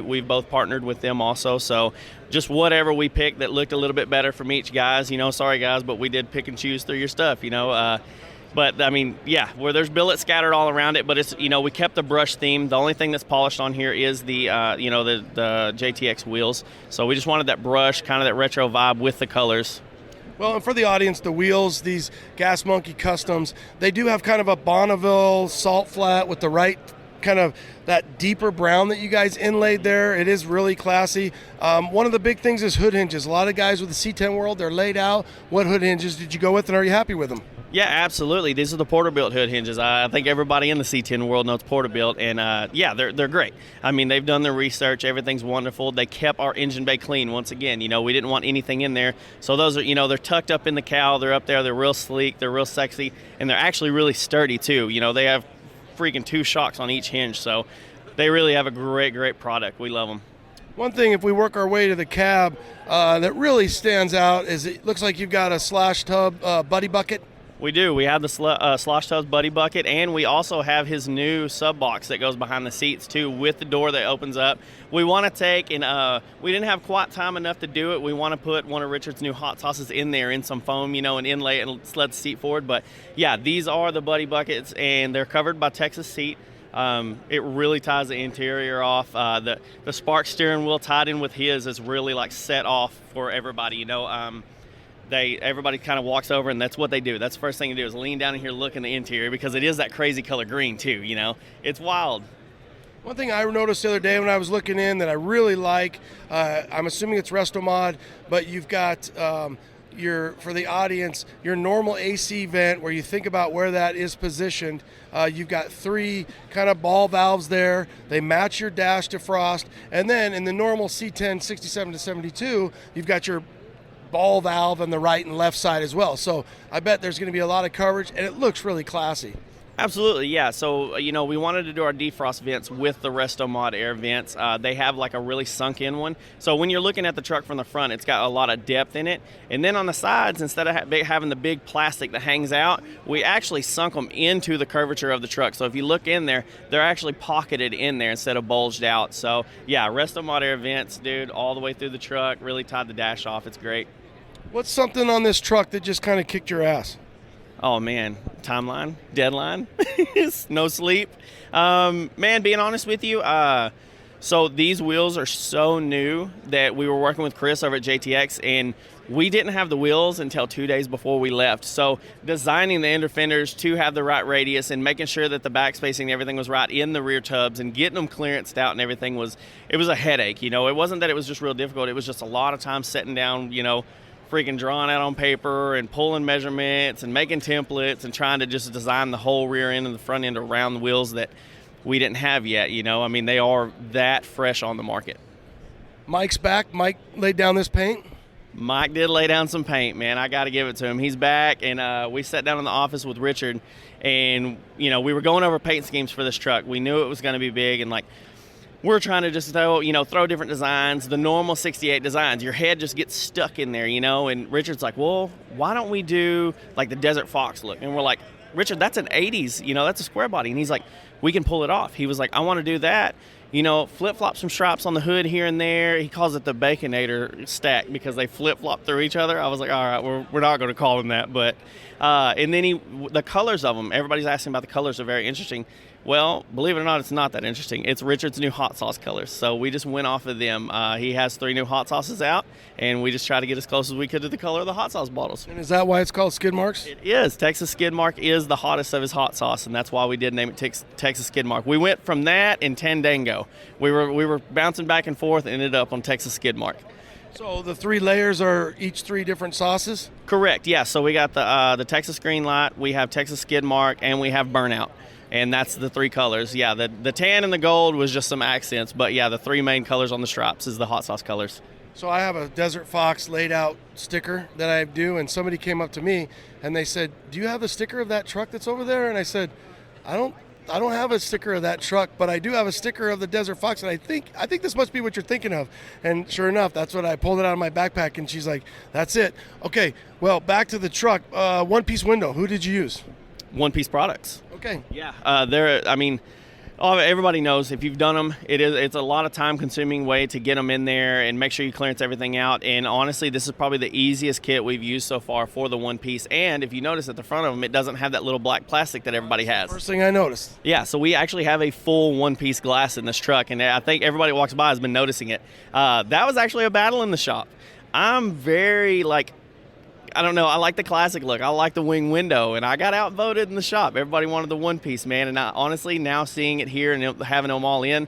We've both partnered with them also, so just whatever we picked that looked a little bit better from each guys. You know, sorry guys, but we did pick and choose through your stuff, you know. But, I mean, yeah, where there's billets scattered all around it, but it's, you know, we kept the brush theme. The only thing that's polished on here is the JTX wheels. So we just wanted that brush, kind of that retro vibe with the colors. Well, and for the audience, the wheels, these Gas Monkey Customs, they do have kind of a Bonneville salt flat with the right kind of that deeper brown that you guys inlaid there. It is really classy. One of the big things is hood hinges. A lot of guys with the C10 world, they're laid out. What hood hinges did you go with, and are you happy with them? Yeah, absolutely. These are the Porterbuilt hood hinges. I think everybody in the C10 world knows Porterbuilt, and yeah, they're great. I mean, they've done their research. Everything's wonderful. They kept our engine bay clean once again. You know, we didn't want anything in there. So those are, you know, they're tucked up in the cowl. They're up there. They're real sleek. They're real sexy, and they're actually really sturdy too. You know, they have freaking 2 shocks on each hinge, so they really have a great product. We love them. One thing, if we work our way to the cab, that really stands out is it looks like you've got a slash tub buddy bucket. We do. We have the Slosh Tubs Buddy Bucket, and we also have his new sub box that goes behind the seats too, with the door that opens up. We want to take, and we didn't have quite time enough to do it. We want to put one of Richard's new hot sauces in there in some foam, you know, and inlay it and sled the seat forward. But yeah, these are the Buddy Buckets, and they're covered by Texas seat. It really ties the interior off. The Spark steering wheel tied in with his is really like set off for everybody, you know. Everybody kind of walks over, and that's what they do. That's the first thing to do is lean down in here, look in the interior, because it is that crazy color green too, you know. It's wild. One thing I noticed the other day when I was looking in that I really like, I'm assuming it's Restomod, but you've got for the audience, your normal AC vent, where you think about where that is positioned. You've got 3 kind of ball valves there. They match your dash defrost. And then in the normal C10 67 to 72, you've got your ball valve on the right and left side as well. So I bet there's going to be a lot of coverage, and it looks really classy. Absolutely, yeah. So, you know, we wanted to do our defrost vents with the Restomod air vents. They have like a really sunk in one. So when you're looking at the truck from the front, it's got a lot of depth in it. And then on the sides, instead of having the big plastic that hangs out, we actually sunk them into the curvature of the truck. So if you look in there, they're actually pocketed in there instead of bulged out. So yeah, Restomod air vents, dude, all the way through the truck, really tied the dash off. It's great. What's something on this truck that just kind of kicked your ass? Oh, man. Timeline. Deadline. No sleep. Man, being honest with you, so these wheels are so new that we were working with Chris over at JTX, and we didn't have the wheels until 2 days before we left. So designing the ender fenders to have the right radius and making sure that the back spacing and everything was right in the rear tubs and getting them clearanced out and everything was a headache. You know, it wasn't that it was just real difficult. It was just a lot of time sitting down, you know, freaking drawing out on paper and pulling measurements and making templates and trying to just design the whole rear end and the front end around the wheels that we didn't have yet. I mean, they are that fresh on the market. Mike's back. Mike laid down this paint. Mike did lay down some paint, man. I got to give it to him. He's back, and we sat down in the office with Richard, and we were going over paint schemes for this truck. We knew it was going to be big, and we're trying to just throw different designs, the normal 68 designs. Your head just gets stuck in there, and Richard's like, well, why don't we do the Desert Fox look? And we're like, Richard, that's an 80s, that's a square body. And he's like, we can pull it off. He was like, I want to do that. Flip-flop some stripes on the hood here and there. He calls it the Baconator stack because they flip-flop through each other. I was like, all right, we're not going to call him that. But and then the colors of them, everybody's asking about the colors, are very interesting. Well, believe it or not, it's not that interesting. It's Richard's new hot sauce colors. So we just went off of them. He has 3 new hot sauces out, and we just try to get as close as we could to the color of the hot sauce bottles. And is that why it's called Skid Marks? It is. Texas Skid Mark is the hottest of his hot sauce, and that's why we did name it Texas Skid Mark. We went from that and Tandango. We were bouncing back and forth and ended up on Texas Skid Mark. So the 3 layers are each 3 different sauces? Correct, yeah. So we got the Texas Green Light, we have Texas Skid Mark, and we have Burnout. And that's the 3 colors. Yeah, the tan and the gold was just some accents. But, yeah, the 3 main colors on the stripes is the hot sauce colors. So I have a Desert Fox laid out sticker that I do, and somebody came up to me and they said, do you have the sticker of that truck that's over there? And I said, I don't have a sticker of that truck, but I do have a sticker of the Desert Fox, and I think this must be what you're thinking of. And sure enough, that's what I pulled it out of my backpack, and she's like, that's it. Okay, well, back to the truck. One-piece window. Who did you use? One Piece Products. Okay. Yeah. Everybody knows if you've done them, it's a lot of time-consuming way to get them in there and make sure you clearance everything out. And honestly, this is probably the easiest kit we've used so far for the One Piece. And if you notice at the front of them, it doesn't have that little black plastic that everybody has. First thing I noticed. Yeah, so we actually have a full one-piece glass in this truck, and I think everybody who walks by has been noticing it. That was actually a battle in the shop. I'm very I don't know. I like the classic look. I like the wing window, and I got outvoted in the shop. Everybody wanted the one piece, man. And honestly, now seeing it here and having them all in,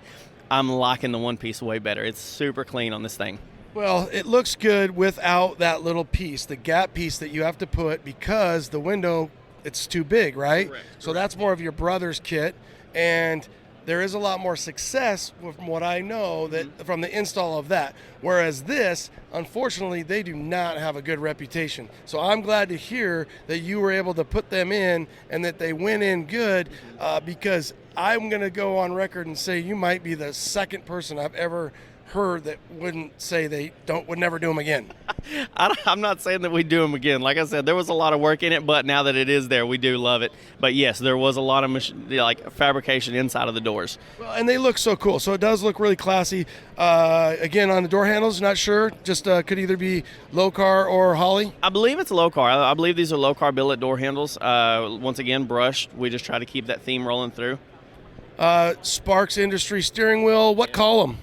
I'm liking the one piece way better. It's super clean on this thing. Well, it looks good without that little piece, the gap piece that you have to put because the window, it's too big, right? Correct. So that's more of your brother's kit, and there is a lot more success from what I know that from the install of that. Whereas this, unfortunately, they do not have a good reputation. So I'm glad to hear that you were able to put them in and that they went in good because I'm going to go on record and say you might be the second person I've ever heard that wouldn't say would never do them again. I'm not saying that we do them again. Like I said, there was a lot of work in it, but now that it is there, we do love it. But yes, there was a lot of fabrication inside of the doors. Well, and they look so cool. So it does look really classy. Again, on the door handles, not sure. Just could either be low-car or Holley. I believe it's low-car. I believe these are low-car billet door handles. Once again, brushed. We just try to keep that theme rolling through. Sparks Industry steering wheel. What column?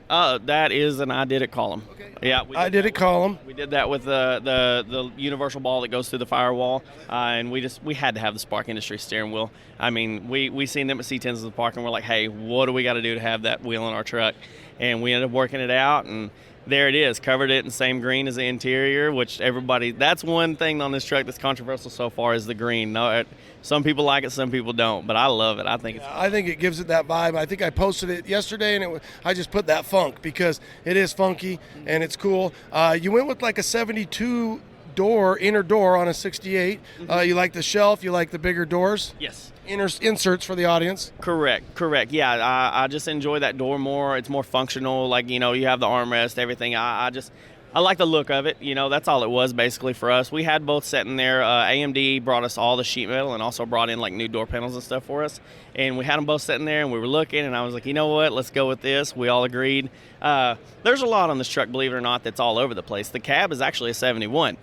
That is an I Did It column. Okay. Yeah, I Did It column. We did that with the universal ball that goes through the firewall, and we had to have the Spark Industry steering wheel. I mean, we seen them at C10s in the park, and we're like, hey, what do we got to do to have that wheel in our truck? And we ended up working it out, and there it is. Covered it in the same green as the interior, which that's one thing on this truck that's controversial so far is the green. No, some people like it, some people don't, but I love it. I think it gives it that vibe. I think I posted it yesterday, and I just put that funk because it is funky and it's cool. You went with like a 72 door, inner door on a 68. You like the shelf, you like the bigger doors? Yes. Inserts for the audience? Correct. Yeah, I just enjoy that door more. It's more functional. You have the armrest, everything. I like the look of it. That's all it was basically for us. We had both sitting there. AMD brought us all the sheet metal and also brought in new door panels and stuff for us. And we had them both sitting there and we were looking and I was like, you know what, let's go with this. We all agreed. There's a lot on this truck, believe it or not, that's all over the place. The cab is actually a 71.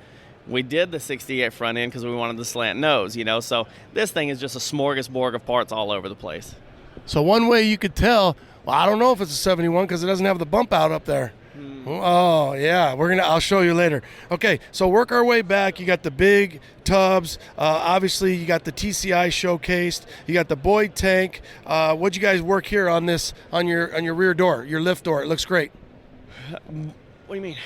We did the 68 front end because we wanted the slant nose, so this thing is just a smorgasbord of parts all over the place. So one way you could tell, well, I don't know if it's a 71 because it doesn't have the bump out up there. Oh, yeah, I'll show you later. Okay, so work our way back. You got the big tubs. Obviously, you got the TCI showcased. You got the Boyd tank. What'd you guys work here on your rear door, your lift door? It looks great. What do you mean?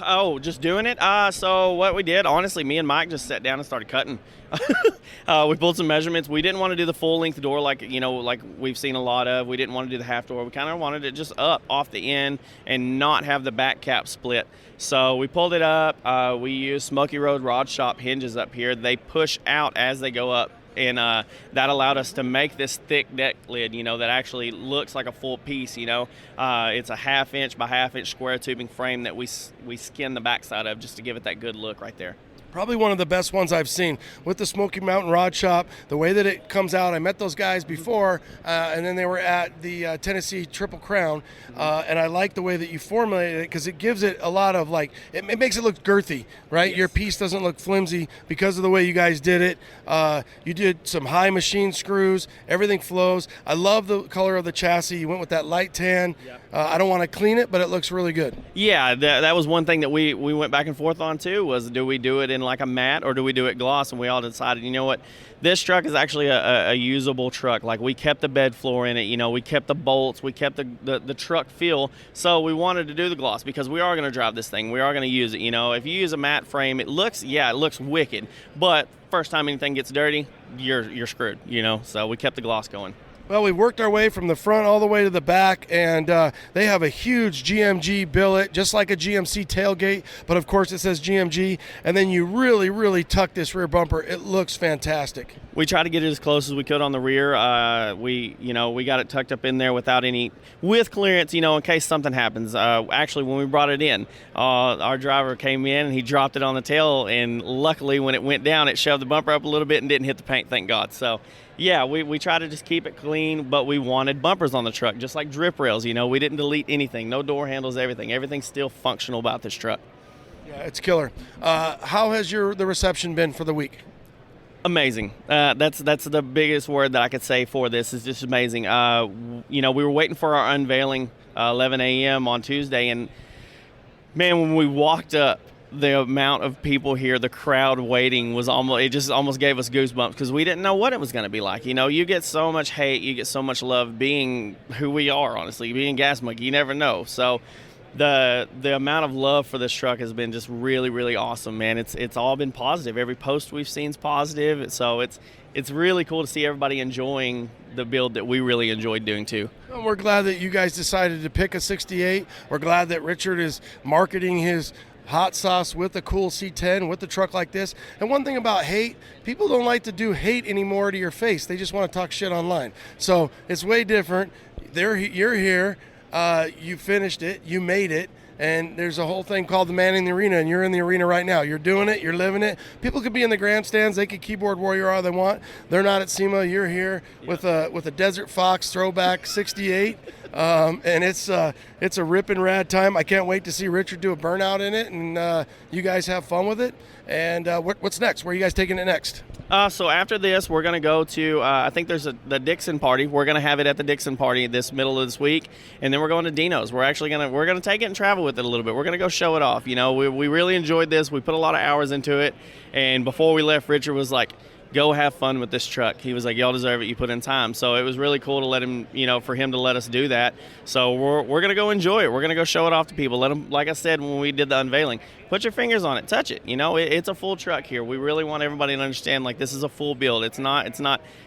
Oh, just doing it? So what we did, honestly, me and Mike just sat down and started cutting. We pulled some measurements. We didn't want to do the full length door like we've seen a lot of. We didn't want to do the half door. We kind of wanted it just up off the end and not have the back cap split. So we pulled it up. We used Smoky Road Rod Shop hinges up here. They push out as they go up. And that allowed us to make this thick deck lid, that actually looks like a full piece, It's a 1/2 inch by 1/2 inch square tubing frame that we skin the backside of just to give it that good look right there. Probably one of the best ones I've seen with the Smoky Mountain Rod Shop. The way that it comes out, I met those guys before, and then they were at the Tennessee Triple Crown, and I like the way that you formulated it because it gives it a lot of it makes it look girthy, right? Yes. Your piece doesn't look flimsy because of the way you guys did it. You did some high machine screws. Everything flows. I love the color of the chassis. You went with that light tan. Yeah. I don't want to clean it, but it looks really good. Yeah, that was one thing that we went back and forth on too, was do we do it in like a matte or do we do it gloss? And we all decided, you know what, this truck is actually a usable truck. Like, we kept the bed floor in it, we kept the bolts, we kept the truck feel. So we wanted to do the gloss because we are going to drive this thing. We are going to use it. If you use a matte frame, it looks wicked. But first time anything gets dirty, you're screwed, So we kept the gloss going. Well, we worked our way from the front all the way to the back, and they have a huge GMG billet, just like a GMC tailgate, but of course it says GMG, and then you really, really tuck this rear bumper. It looks fantastic. We tried to get it as close as we could on the rear. We got it tucked up in there with clearance, in case something happens. Actually, when we brought it in, our driver came in and he dropped it on the tail, and luckily when it went down, it shoved the bumper up a little bit and didn't hit the paint, thank God. So, yeah, we try to just keep it clean, but we wanted bumpers on the truck, just like drip rails. We didn't delete anything. No door handles, everything. Everything's still functional about this truck. Yeah, it's killer. How has the reception been for the week? Amazing. That's the biggest word that I could say for this, is just amazing. We were waiting for our unveiling 11 a.m. on Tuesday, and man, when we walked up, the amount of people here, the crowd waiting was almost gave us goosebumps because we didn't know what it was going to be like. You get so much hate, you get so much love being who we are, honestly, being Gas Monkey. You never know. So the amount of love for this truck has been just really, really awesome, man. It's all been positive. Every post we've seen is positive. So it's really cool to see everybody enjoying the build that we really enjoyed doing too. Well, we're glad that you guys decided to pick a 68. We're glad that Richard is marketing his hot sauce with a cool C10 with a truck like this. And one thing about hate, people don't like to do hate anymore to your face. They just want to talk shit online. So it's way different. You're here. You finished it. You made it. And there's a whole thing called the Man in the Arena, and you're in the arena right now. You're doing it. You're living it. People could be in the grandstands. They could keyboard warrior all they want. They're not at SEMA. You're here with a Desert Fox throwback 68. And it's a ripping rad time. I can't wait to see Richard do a burnout in it, and you guys have fun with it. And what's next? Where are you guys taking it next? So after this, we're going to go to, I think there's the Dixon party. We're going to have it at the Dixon party this middle of this week. And then we're going to Dino's. We're going to take it and travel with it a little bit. We're going to go show it off. We really enjoyed this. We put a lot of hours into it. And before we left, Richard was like, go have fun with this truck. He was like, y'all deserve it. You put in time. So it was really cool to let him, for him to let us do that. So we're going to go enjoy it. We're going to go show it off to people. Let them, like I said, when we did the unveiling, put your fingers on it, touch it. It's a full truck here. We really want everybody to understand, like, this is a full build. It's not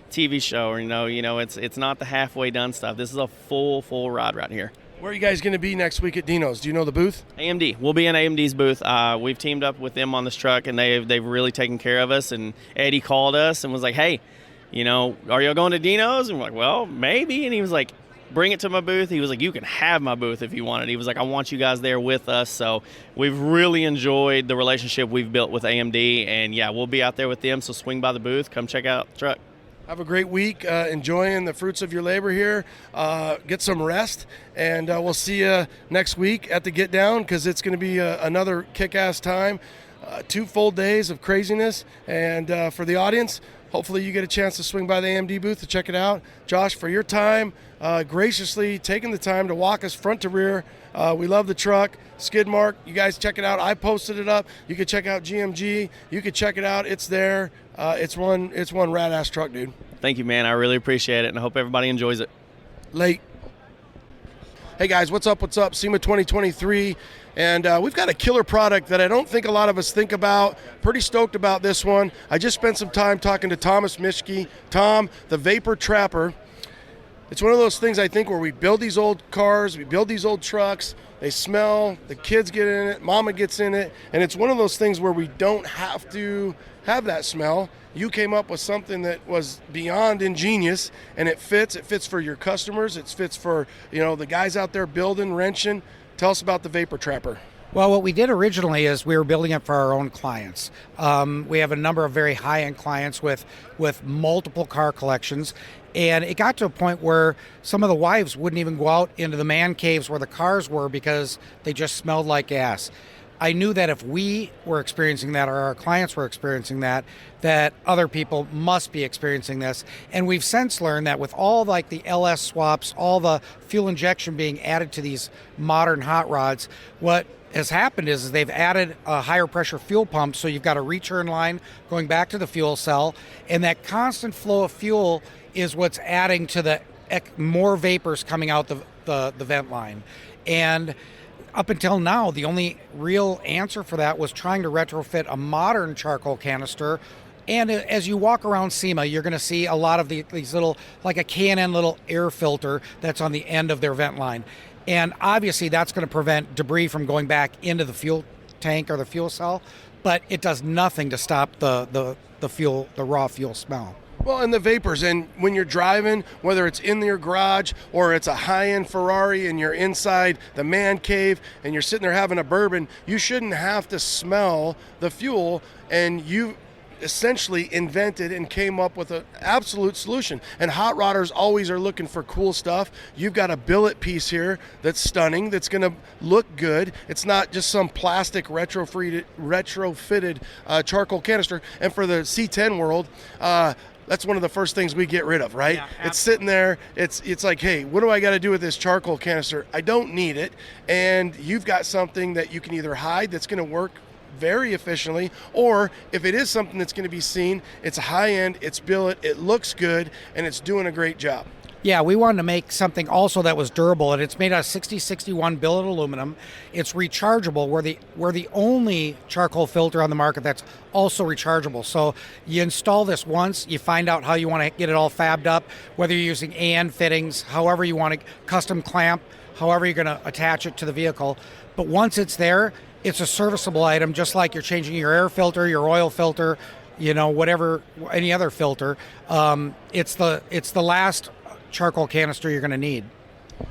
TV show or, it's not the halfway done stuff. This is a full ride right here. Where are you guys going to be next week at Dino's? Do you know the booth? AMD. We'll be in AMD's booth. We've teamed up with them on this truck, and they've really taken care of us. And Eddie called us and was like, hey, are y'all going to Dino's? And we're like, well, maybe. And he was like, bring it to my booth. He was like, you can have my booth if you want it. He was like, I want you guys there with us. So we've really enjoyed the relationship we've built with AMD. And, yeah, we'll be out there with them. So swing by the booth. Come check out the truck. Have a great week, enjoying the fruits of your labor here. Get some rest, and we'll see you next week at the Get Down, because it's going to be another kick-ass time. 2 full days of craziness, and for the audience, hopefully you get a chance to swing by the AMD booth to check it out. Josh, for your time, graciously taking the time to walk us front to rear. We love the truck. Skid mark, you guys check it out. I posted it up. You can check out GMG. You can check it out. It's there. It's one rad-ass truck, dude. Thank you, man. I really appreciate it, and I hope everybody enjoys it. Late. Hey guys, what's up? SEMA 2023. And we've got a killer product that I don't think a lot of us think about. Pretty stoked about this one. I just spent some time talking to Thomas Mischke. Tom, the Vapor Trapper. It's one of those things, I think, where we build these old cars, we build these old trucks, they smell, the kids get in it, mama gets in it, and it's one of those things where we don't have to have that smell. You came up with something that was beyond ingenious, and it fits. It fits for your customers. It fits for, the guys out there building, wrenching. Tell us about the Vapor Trapper. Well, what we did originally is we were building it for our own clients. We have a number of very high-end clients with multiple car collections, and it got to a point where some of the wives wouldn't even go out into the man caves where the cars were because they just smelled like gas. I knew that if we were experiencing that or our clients were experiencing that other people must be experiencing this. And we've since learned that with all like the LS swaps, all the fuel injection being added to these modern hot rods, what has happened is they've added a higher pressure fuel pump, so you've got a return line going back to the fuel cell, and that constant flow of fuel is what's adding to the more vapors coming out the vent line. And up until now, the only real answer for that was trying to retrofit a modern charcoal canister. And as you walk around SEMA, you're going to see a lot of these little, like a K&N little air filter that's on the end of their vent line. And obviously that's going to prevent debris from going back into the fuel tank or the fuel cell, but it does nothing to stop the raw fuel smell. Well, and the vapors, and when you're driving, whether it's in your garage or it's a high-end Ferrari and you're inside the man cave and you're sitting there having a bourbon, you shouldn't have to smell the fuel, and you essentially invented and came up with an absolute solution. And hot rodders always are looking for cool stuff. You've got a billet piece here that's stunning, that's going to look good. It's not just some plastic retrofitted charcoal canister. And for the C10 world, that's one of the first things we get rid of, right? Yeah, it's sitting there. It's like, hey, what do I got to do with this charcoal canister? I don't need it. And you've got something that you can either hide that's going to work very efficiently, or if it is something that's going to be seen, it's high end, it's billet, it looks good, and it's doing a great job. Yeah, we wanted to make something also that was durable, and it's made out of 6061 billet aluminum. It's rechargeable. We're the only charcoal filter on the market that's also rechargeable. So you install this once, you find out how you want to get it all fabbed up, whether you're using AN fittings, however you want to custom clamp, however you're going to attach it to the vehicle. But once it's there, it's a serviceable item, just like you're changing your air filter, your oil filter, whatever, any other filter. It's the last charcoal canister you're going to need.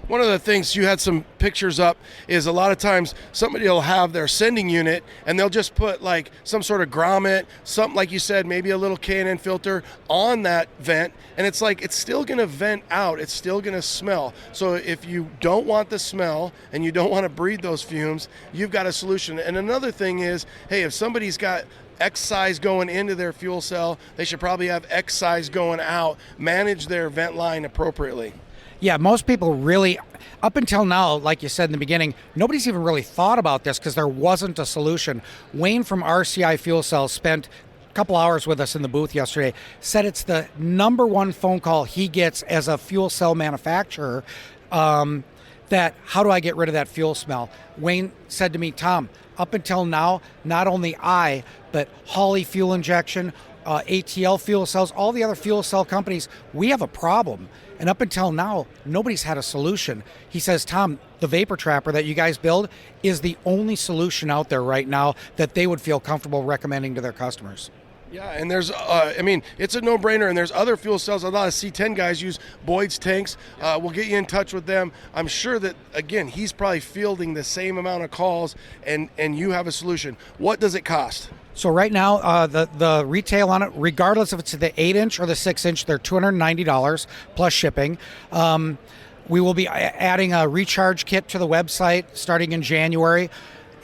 One of the things you had some pictures up is a lot of times somebody will have their sending unit and they'll just put like some sort of grommet, something like you said, maybe a little K&N filter on that vent, and it's like it's still going to vent out, it's still going to smell. So if you don't want the smell and you don't want to breathe those fumes, you've got a solution. And another thing is, hey, if somebody's got X size going into their fuel cell, they should probably have X size going out. Manage their vent line appropriately. Yeah, most people really, up until now, like you said in the beginning, nobody's even really thought about this because there wasn't a solution. Wayne from RCI Fuel Cells spent a couple hours with us in the booth yesterday, said it's the number one phone call he gets as a fuel cell manufacturer, that how do I get rid of that fuel smell? Wayne said to me, Tom, up until now, not only I, but Holley Fuel Injection, ATL Fuel Cells, all the other fuel cell companies, we have a problem. And up until now, nobody's had a solution. He says, Tom, the Vapor Trapper that you guys build is the only solution out there right now that they would feel comfortable recommending to their customers. Yeah, and there's, it's a no-brainer, and there's other fuel cells. A lot of C10 guys use Boyd's tanks. We'll get you in touch with them. I'm sure that, again, he's probably fielding the same amount of calls, and you have a solution. What does it cost? So right now, the retail on it, regardless if it's the 8-inch or the 6-inch, they're $290 plus shipping. We will be adding a recharge kit to the website starting in January,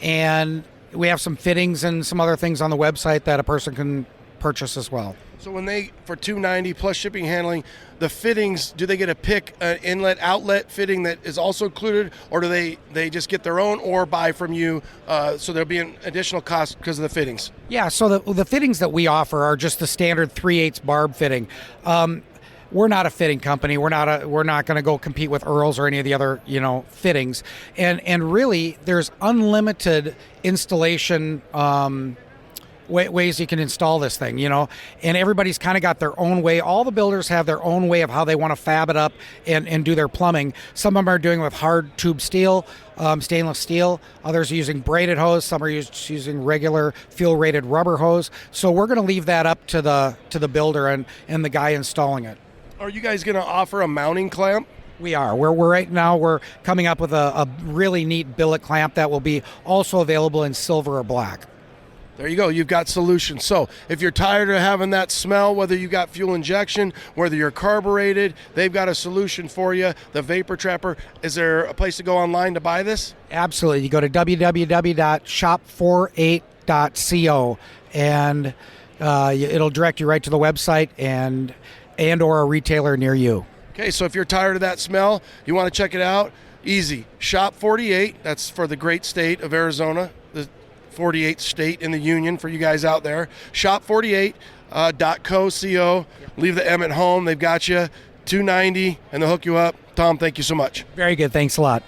and we have some fittings and some other things on the website that a person can purchase as well. So when they, for $290 plus shipping and handling, the fittings, do they get to pick an inlet outlet fitting that is also included, or do they just get their own or buy from you, so there'll be an additional cost because of the fittings? Yeah, so the fittings that we offer are just the standard 3/8 barb fitting. we're not a fitting company. We're not going to go compete with Earls or any of the other, fittings. And really, there's unlimited installation ways you can install this thing, and everybody's kind of got their own way. All the builders have their own way of how they want to fab it up and do their plumbing. Some of them are doing with hard tube steel, stainless steel. Others are using braided hose. Some are using regular fuel rated rubber hose. So we're going to leave that up to the builder and the guy installing it. Are you guys going to offer a mounting clamp? We are. We're right now we're coming up with a really neat billet clamp that will be also available in silver or black. There you go. You've got solutions. So if you're tired of having that smell, whether you got fuel injection, whether you're carbureted, they've got a solution for you. The Vapor Trapper. Is there a place to go online to buy this? Absolutely. You go to www.shop48.co and it'll direct you right to the website and or a retailer near you. Okay, so if you're tired of that smell, you want to check it out, easy. Shop 48, that's for the great state of Arizona, the 48th state in the union for you guys out there. Shop48.co. Leave the M at home. They've got you $290 and they'll hook you up. Tom, thank you so much. Very good. Thanks a lot.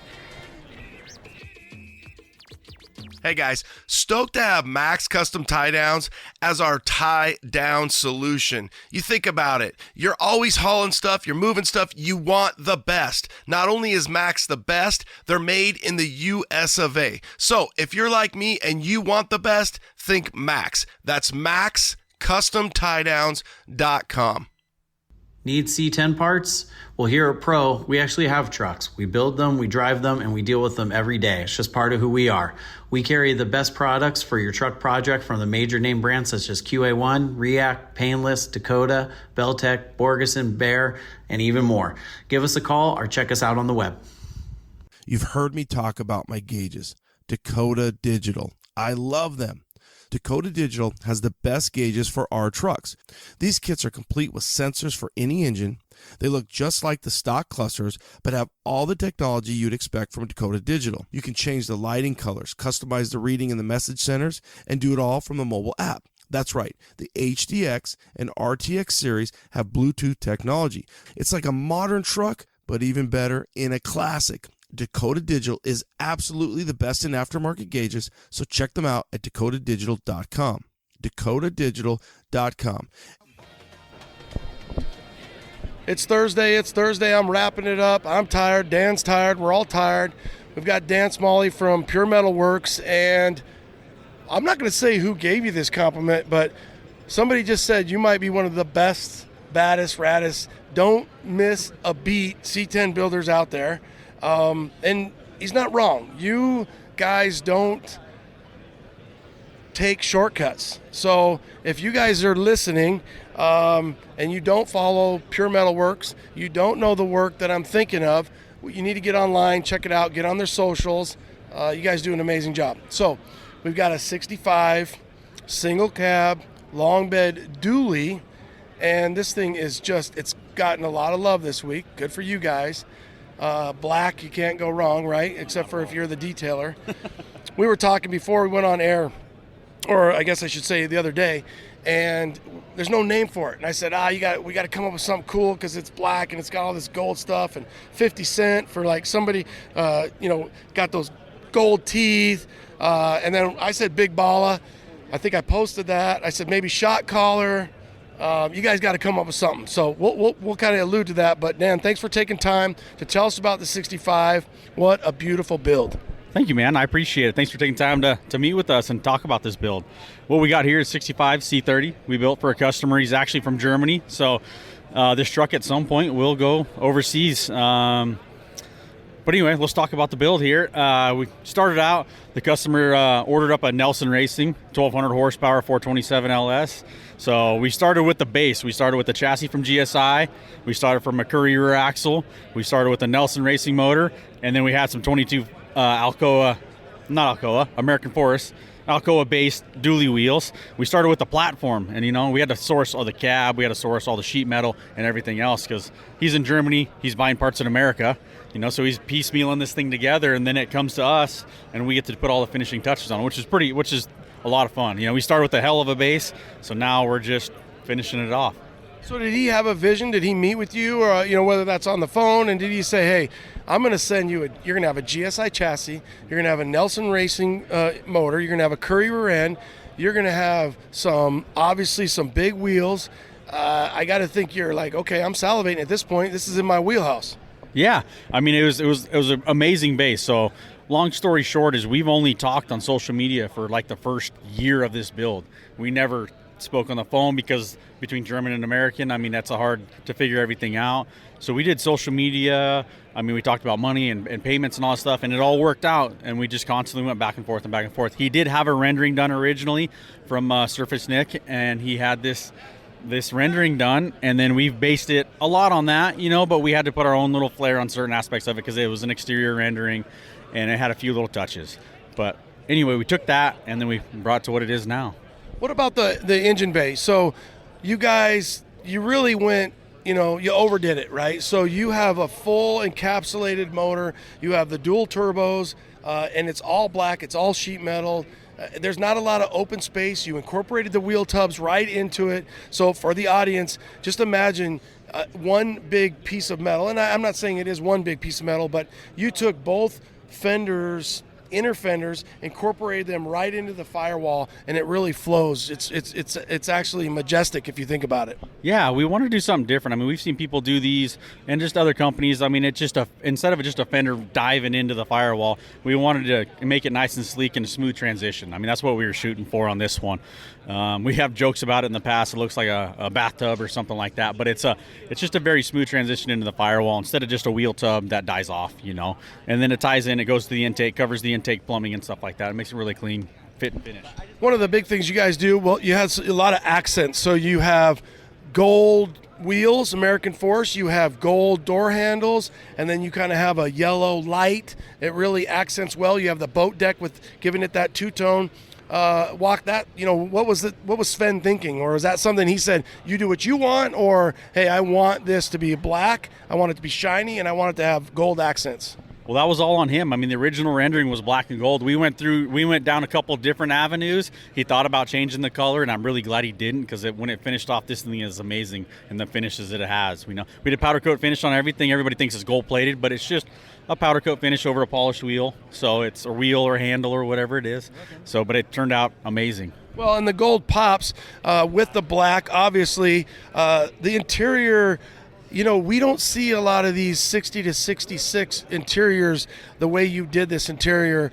Hey guys, stoked to have Max Custom Tie Downs as our tie down solution. You think about it. You're always hauling stuff, you're moving stuff, you want the best. Not only is Max the best, they're made in the US of A. So if you're like me and you want the best, think Max. That's maxcustomtiedowns.com. Need C10 parts? Well, here at Pro, we actually have trucks. We build them, we drive them, and we deal with them every day. It's just part of who we are. We carry the best products for your truck project from the major name brands such as QA1, React, Painless, Dakota, Beltec, Borgeson, Bear, and even more. Give us a call or check us out on the web. You've heard me talk about my gauges, Dakota Digital. I love them. Dakota Digital has the best gauges for our trucks. These kits are complete with sensors for any engine. They look just like the stock clusters, but have all the technology you'd expect from Dakota Digital. You can change the lighting colors, customize the reading in the message centers, and do it all from the mobile app. That's right, the HDX and RTX series have Bluetooth technology. It's like a modern truck, but even better in a classic. Dakota Digital is absolutely the best in aftermarket gauges, so check them out at dakotadigital.com. dakotadigital.com. It's Thursday. I'm wrapping it up. I'm tired. Dan's tired. We're all tired. We've got Dan Smalley from Pure Metal Works, and I'm not going to say who gave you this compliment, but somebody just said you might be one of the best, baddest, raddest, don't miss a beat C10 builders out there. And he's not wrong. You guys don't take shortcuts. So if you guys are listening and you don't follow Pure Metal Works, you don't know the work that I'm thinking of, you need to get online, check it out, get on their socials. You guys do an amazing job. So we've got a 65 single cab long bed dually, and this thing is just, it's gotten a lot of love this week. Good for you guys. Black, you can't go wrong, right? Except for if you're the detailer. We were talking before we went on air, or I guess I should say the other day, and there's no name for it. And I said, we got to come up with something cool because it's black and it's got all this gold stuff, and 50 cent for like somebody, got those gold teeth. And then I said Big Balla. I think I posted that. I said maybe shot collar. You guys got to come up with something. So we'll kind of allude to that. But Dan, thanks for taking time to tell us about the 65. What a beautiful build. Thank you, man. I appreciate it. Thanks for taking time to meet with us and talk about this build. What we got here is 65 C30. We built for a customer. He's actually from Germany. So this truck at some point will go overseas. But anyway, let's talk about the build here. We started out, the customer ordered up a Nelson Racing 1200 horsepower 427 LS. So we started with the base. We started with the chassis from GSI. We started from a Curry rear axle. We started with the Nelson Racing motor. And then we had some 22 American Forest, Alcoa-based dually wheels. We started with the platform, and we had to source all the cab, we had to source all the sheet metal and everything else because he's in Germany, he's buying parts in America, so he's piecemealing this thing together, and then it comes to us, and we get to put all the finishing touches on it, which is a lot of fun. We started with a hell of a base, so now we're just finishing it off. So did he have a vision? Did he meet with you, or whether that's on the phone? And did he say, "Hey, I'm going to send you you're going to have a GSI chassis, you're going to have a Nelson Racing motor, you're going to have a Curry rear end, you're going to have obviously some big wheels. I got to think you're like, okay, I'm salivating at this point. This is in my wheelhouse." Yeah, I mean, it was an amazing base. So long story short is we've only talked on social media for like the first year of this build. We never spoke on the phone because between German and American, I mean, that's hard to figure everything out. So we did social media. I mean, we talked about money and payments and all that stuff, and it all worked out. And we just constantly went back and forth and back and forth. He did have a rendering done originally from Surface Nick, and he had this rendering done, and then we've based it a lot on that, but we had to put our own little flair on certain aspects of it because it was an exterior rendering and it had a few little touches. But anyway, we took that and then we brought it to what it is now. What about the engine bay? So you guys, you really went, you overdid it, right? So you have a full encapsulated motor, you have the dual turbos, and it's all black, it's all sheet metal. There's not a lot of open space. You incorporated the wheel tubs right into it. So for the audience, just imagine one big piece of metal. And I'm not saying it is one big piece of metal, but you took both fenders, inner fenders, incorporated them right into the firewall, and it really flows. It's actually majestic if you think about it. Yeah, we want to do something different. I mean, we've seen people do these and just other companies. I mean, it's just instead of just a fender diving into the firewall, we wanted to make it nice and sleek and a smooth transition. I mean, that's what we were shooting for on this one. We have jokes about it in the past. It looks like a bathtub or something like that, but it's just a very smooth transition into the firewall instead of just a wheel tub that dies off, and then it ties in, it goes to the intake, covers the intake plumbing and stuff like that. It makes it really clean, fit and finish. One of the big things you guys do, well, you have a lot of accents. So you have gold wheels, American Force, you have gold door handles, and then you kind of have a yellow light. It really accents well. You have the boat deck with giving it that two-tone. Walk that, what was Sven thinking? Or is that something he said, you do what you want? Or, hey, I want this to be black, I want it to be shiny, and I want it to have gold accents? Well, that was all on him. I mean, the original rendering was black and gold. We went down a couple different avenues. He thought about changing the color, and I'm really glad he didn't, because when it finished off, this thing is amazing, and the finishes it has. We did powder coat finish on everything. Everybody thinks it's gold plated, but it's just a powder coat finish over a polished wheel. So it's a wheel or handle or whatever it is. So, but it turned out amazing. Well, and the gold pops with the black. Obviously, the interior. We don't see a lot of these 60 to 66 interiors the way you did this interior.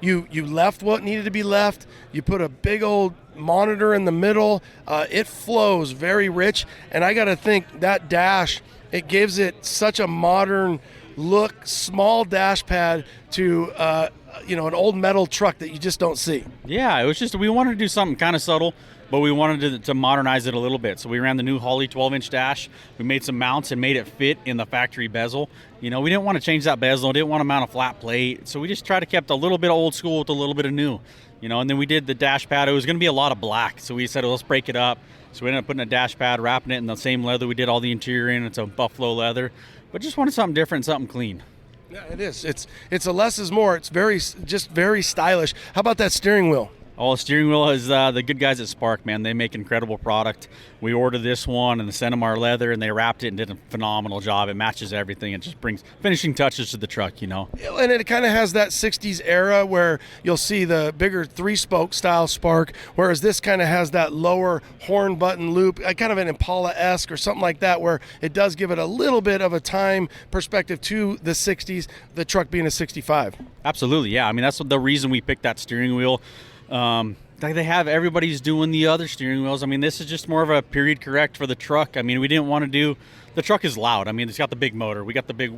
You left what needed to be left. You put a big old monitor in the middle. It flows very rich. And I got to think that dash, it gives it such a modern look, small dash pad to an old metal truck that you just don't see. Yeah, it was just, we wanted to do something kind of subtle, but we wanted to modernize it a little bit. So we ran the new Holley 12-inch dash. We made some mounts and made it fit in the factory bezel. We didn't want to change that bezel. Didn't want to mount a flat plate. So we just tried to keep a little bit of old school with a little bit of new. And then we did the dash pad. It was going to be a lot of black. So we said, well, let's break it up. So we ended up putting a dash pad, wrapping it in the same leather we did all the interior in. It's a buffalo leather. But just wanted something different, something clean. Yeah, it is. It's a less is more. It's very stylish. How about that steering wheel? Oh, the steering wheel is the good guys at Spark, man. They make incredible product. We ordered this one and sent them our leather, and they wrapped it and did a phenomenal job. It matches everything. It just brings finishing touches to the truck, And it kind of has that 60s era where you'll see the bigger 3-spoke style Spark, whereas this kind of has that lower horn button loop, kind of an Impala-esque or something like that, where it does give it a little bit of a time perspective to the 60s, the truck being a 65. Absolutely, yeah. I mean, that's the reason we picked that steering wheel. Everybody's doing the other steering wheels. I mean, this is just more of a period correct for the truck. I mean, we didn't want to do, the truck is loud. I mean, it's got the big motor. We got the big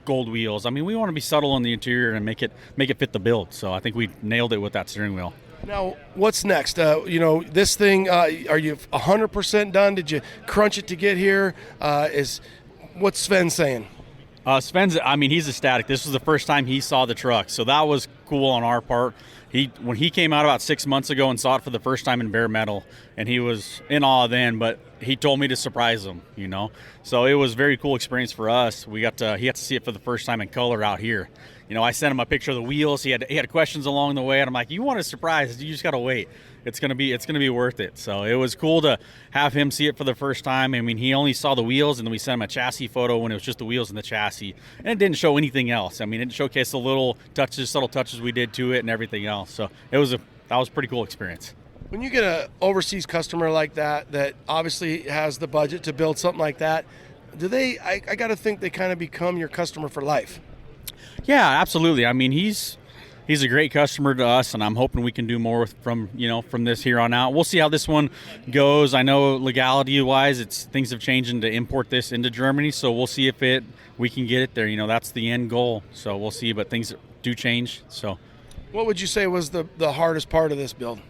gold wheels. I mean, we want to be subtle on the interior and make it fit the build. So I think we nailed it with that steering wheel. Now, what's next? This thing, are you 100% done? Did you crunch it to get here? What's Sven saying? Sven's, I mean, he's ecstatic. This was the first time he saw the truck. So that was cool on our part. When he came out about 6 months ago and saw it for the first time in bare metal, and he was in awe then, but he told me to surprise him, So it was a very cool experience for us. He got to see it for the first time in color out here, I sent him a picture of the wheels. He had questions along the way, and I'm like, you want a surprise? You just got to wait. It's gonna be worth it. So it was cool to have him see it for the first time. I mean, he only saw the wheels, and then we sent him a chassis photo when it was just the wheels and the chassis, and it didn't show anything else. I mean, it showcased the little touches, subtle touches we did to it, and everything else. So that was a pretty cool experience. When you get an overseas customer like that obviously has the budget to build something like that, do they? I got to think they kind of become your customer for life. Yeah, absolutely. I mean, he's a great customer to us, and I'm hoping we can do more from this here on out. We'll see how this one goes. I know legality-wise, things have changed to import this into Germany, so we'll see if we can get it there. That's the end goal. So we'll see, but things do change. So, what would you say was the hardest part of this build?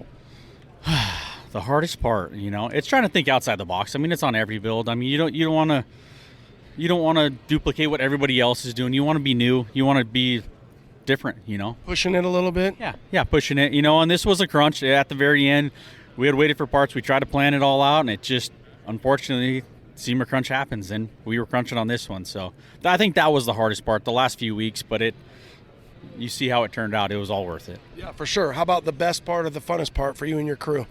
The hardest part, it's trying to think outside the box. I mean, it's on every build. I mean, you don't want to duplicate what everybody else is doing. You want to be new. You want to be different, Pushing it a little bit? Yeah, pushing it, and this was a crunch at the very end. We had waited for parts. We tried to plan it all out, and it just, unfortunately, SEMA crunch happens, and we were crunching on this one. So I think that was the hardest part the last few weeks, but you see how it turned out. It was all worth it. Yeah, for sure. How about the best part or the funnest part for you and your crew?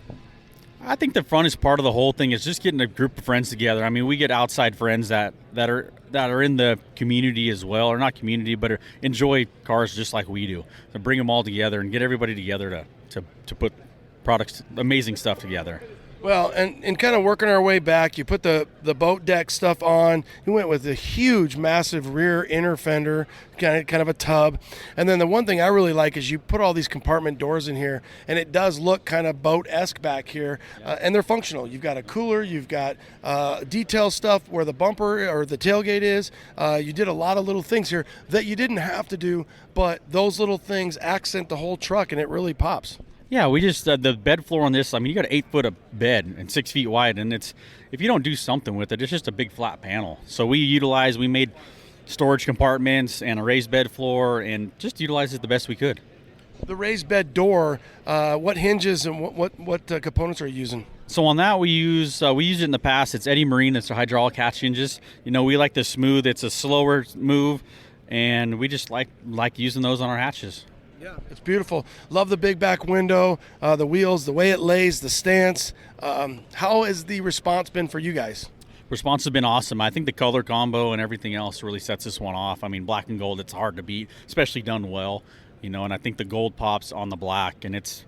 I think the funnest part of the whole thing is just getting a group of friends together. I mean, we get outside friends that are in the community as well, or not community, but enjoy cars just like we do. So bring them all together and get everybody together to put amazing stuff together. Well, and kind of working our way back, you put the boat deck stuff on. You went with a huge, massive rear inner fender, kind of a tub. And then the one thing I really like is you put all these compartment doors in here, and it does look kind of boat-esque back here, and they're functional. You've got a cooler, you've got detail stuff where the bumper or the tailgate is. You did a lot of little things here that you didn't have to do, but those little things accent the whole truck, and it really pops. Yeah, we just the bed floor on this. I mean, you got an 8 foot of bed and 6 feet wide, and if you don't do something with it, it's just a big flat panel. So we made storage compartments and a raised bed floor, and just utilized it the best we could. The raised bed door, what hinges and what components are you using? So on that we used it in the past. It's Eddie Marine. It's a hydraulic hatch hinges. We like the smooth. It's a slower move, and we just like using those on our hatches. Yeah, it's beautiful. Love the big back window, the wheels, the way it lays, the stance. How has the response been for you guys? Response has been awesome. I think the color combo and everything else really sets this one off. I mean, black and gold, it's hard to beat, especially done well. And I think the gold pops on the black, and it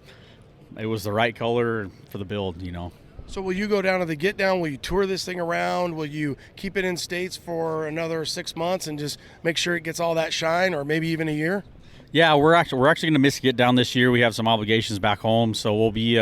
was the right color for the build. So will you go down to the get down? Will you tour this thing around? Will you keep it in States for another 6 months and just make sure it gets all that shine, or maybe even a year? Yeah, we're actually going to miss Get Down this year. We have some obligations back home, so we'll be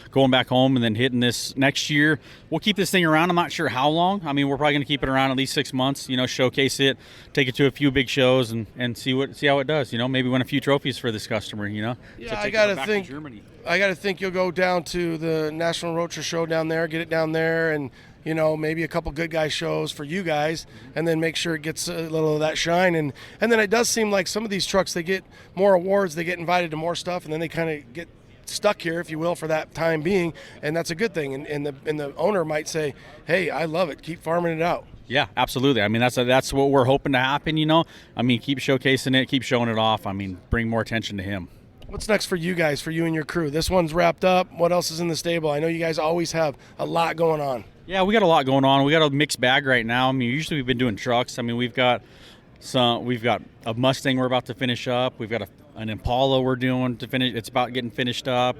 going back home and then hitting this next year. We'll keep this thing around. I'm not sure how long. I mean, we're probably going to keep it around at least 6 months. Showcase it, take it to a few big shows, and see how it does. Maybe win a few trophies for this customer. Yeah, I got to think you'll go down to the National Roadster Show down there, get it down there, and maybe a couple good guy shows for you guys, and then make sure it gets a little of that shine. And then it does seem like some of these trucks, they get more awards, they get invited to more stuff, and then they kind of get stuck here, if you will, for that time being, and that's a good thing. And the owner might say, hey, I love it, keep farming it out. Yeah, absolutely. I mean, that's what we're hoping to happen, I mean, keep showcasing it, keep showing it off. I mean, bring more attention to him. What's next for you guys, for you and your crew? This one's wrapped up. What else is in the stable? I know you guys always have a lot going on. Yeah, we got a lot going on. We got a mixed bag right now. I mean, usually we've been doing trucks. I mean, we've got a Mustang we're about to finish up. We've got an Impala we're doing to finish. It's about getting finished up.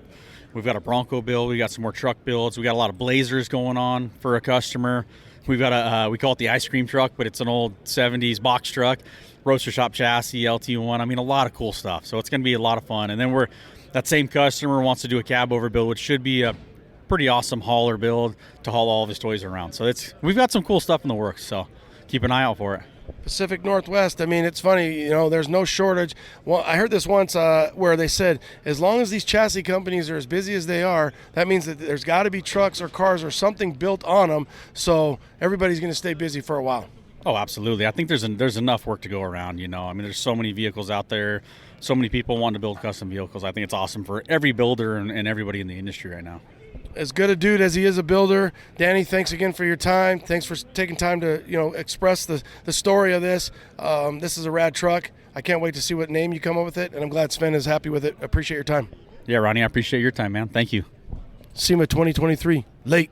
We've got a Bronco build. We got some more truck builds. We got a lot of Blazers going on for a customer. We've got we call it the ice cream truck, but it's an old 70s box truck, roaster shop chassis, LT1. I mean, a lot of cool stuff. So it's going to be a lot of fun. And then that same customer wants to do a cab over build, which should be a pretty awesome hauler build to haul all of his toys around. So we've got some cool stuff in the works, so keep an eye out for it. Pacific Northwest, I mean, it's funny, there's no shortage. Well, I heard this once where they said, as long as these chassis companies are as busy as they are, that means that there's got to be trucks or cars or something built on them, so everybody's going to stay busy for a while. Oh, absolutely. I think there's enough work to go around, I mean, there's so many vehicles out there, so many people wanting to build custom vehicles. I think it's awesome for every builder and everybody in the industry right now. as good a dude as he is a builder. Danny, thanks again for your time. Thanks for taking time to express the story of this. This is a rad truck. I can't wait to see what name you come up with it, and I'm glad Sven is happy with it. Appreciate your time. Yeah, Ronnie, I appreciate your time, man. Thank you. SEMA 2023, late.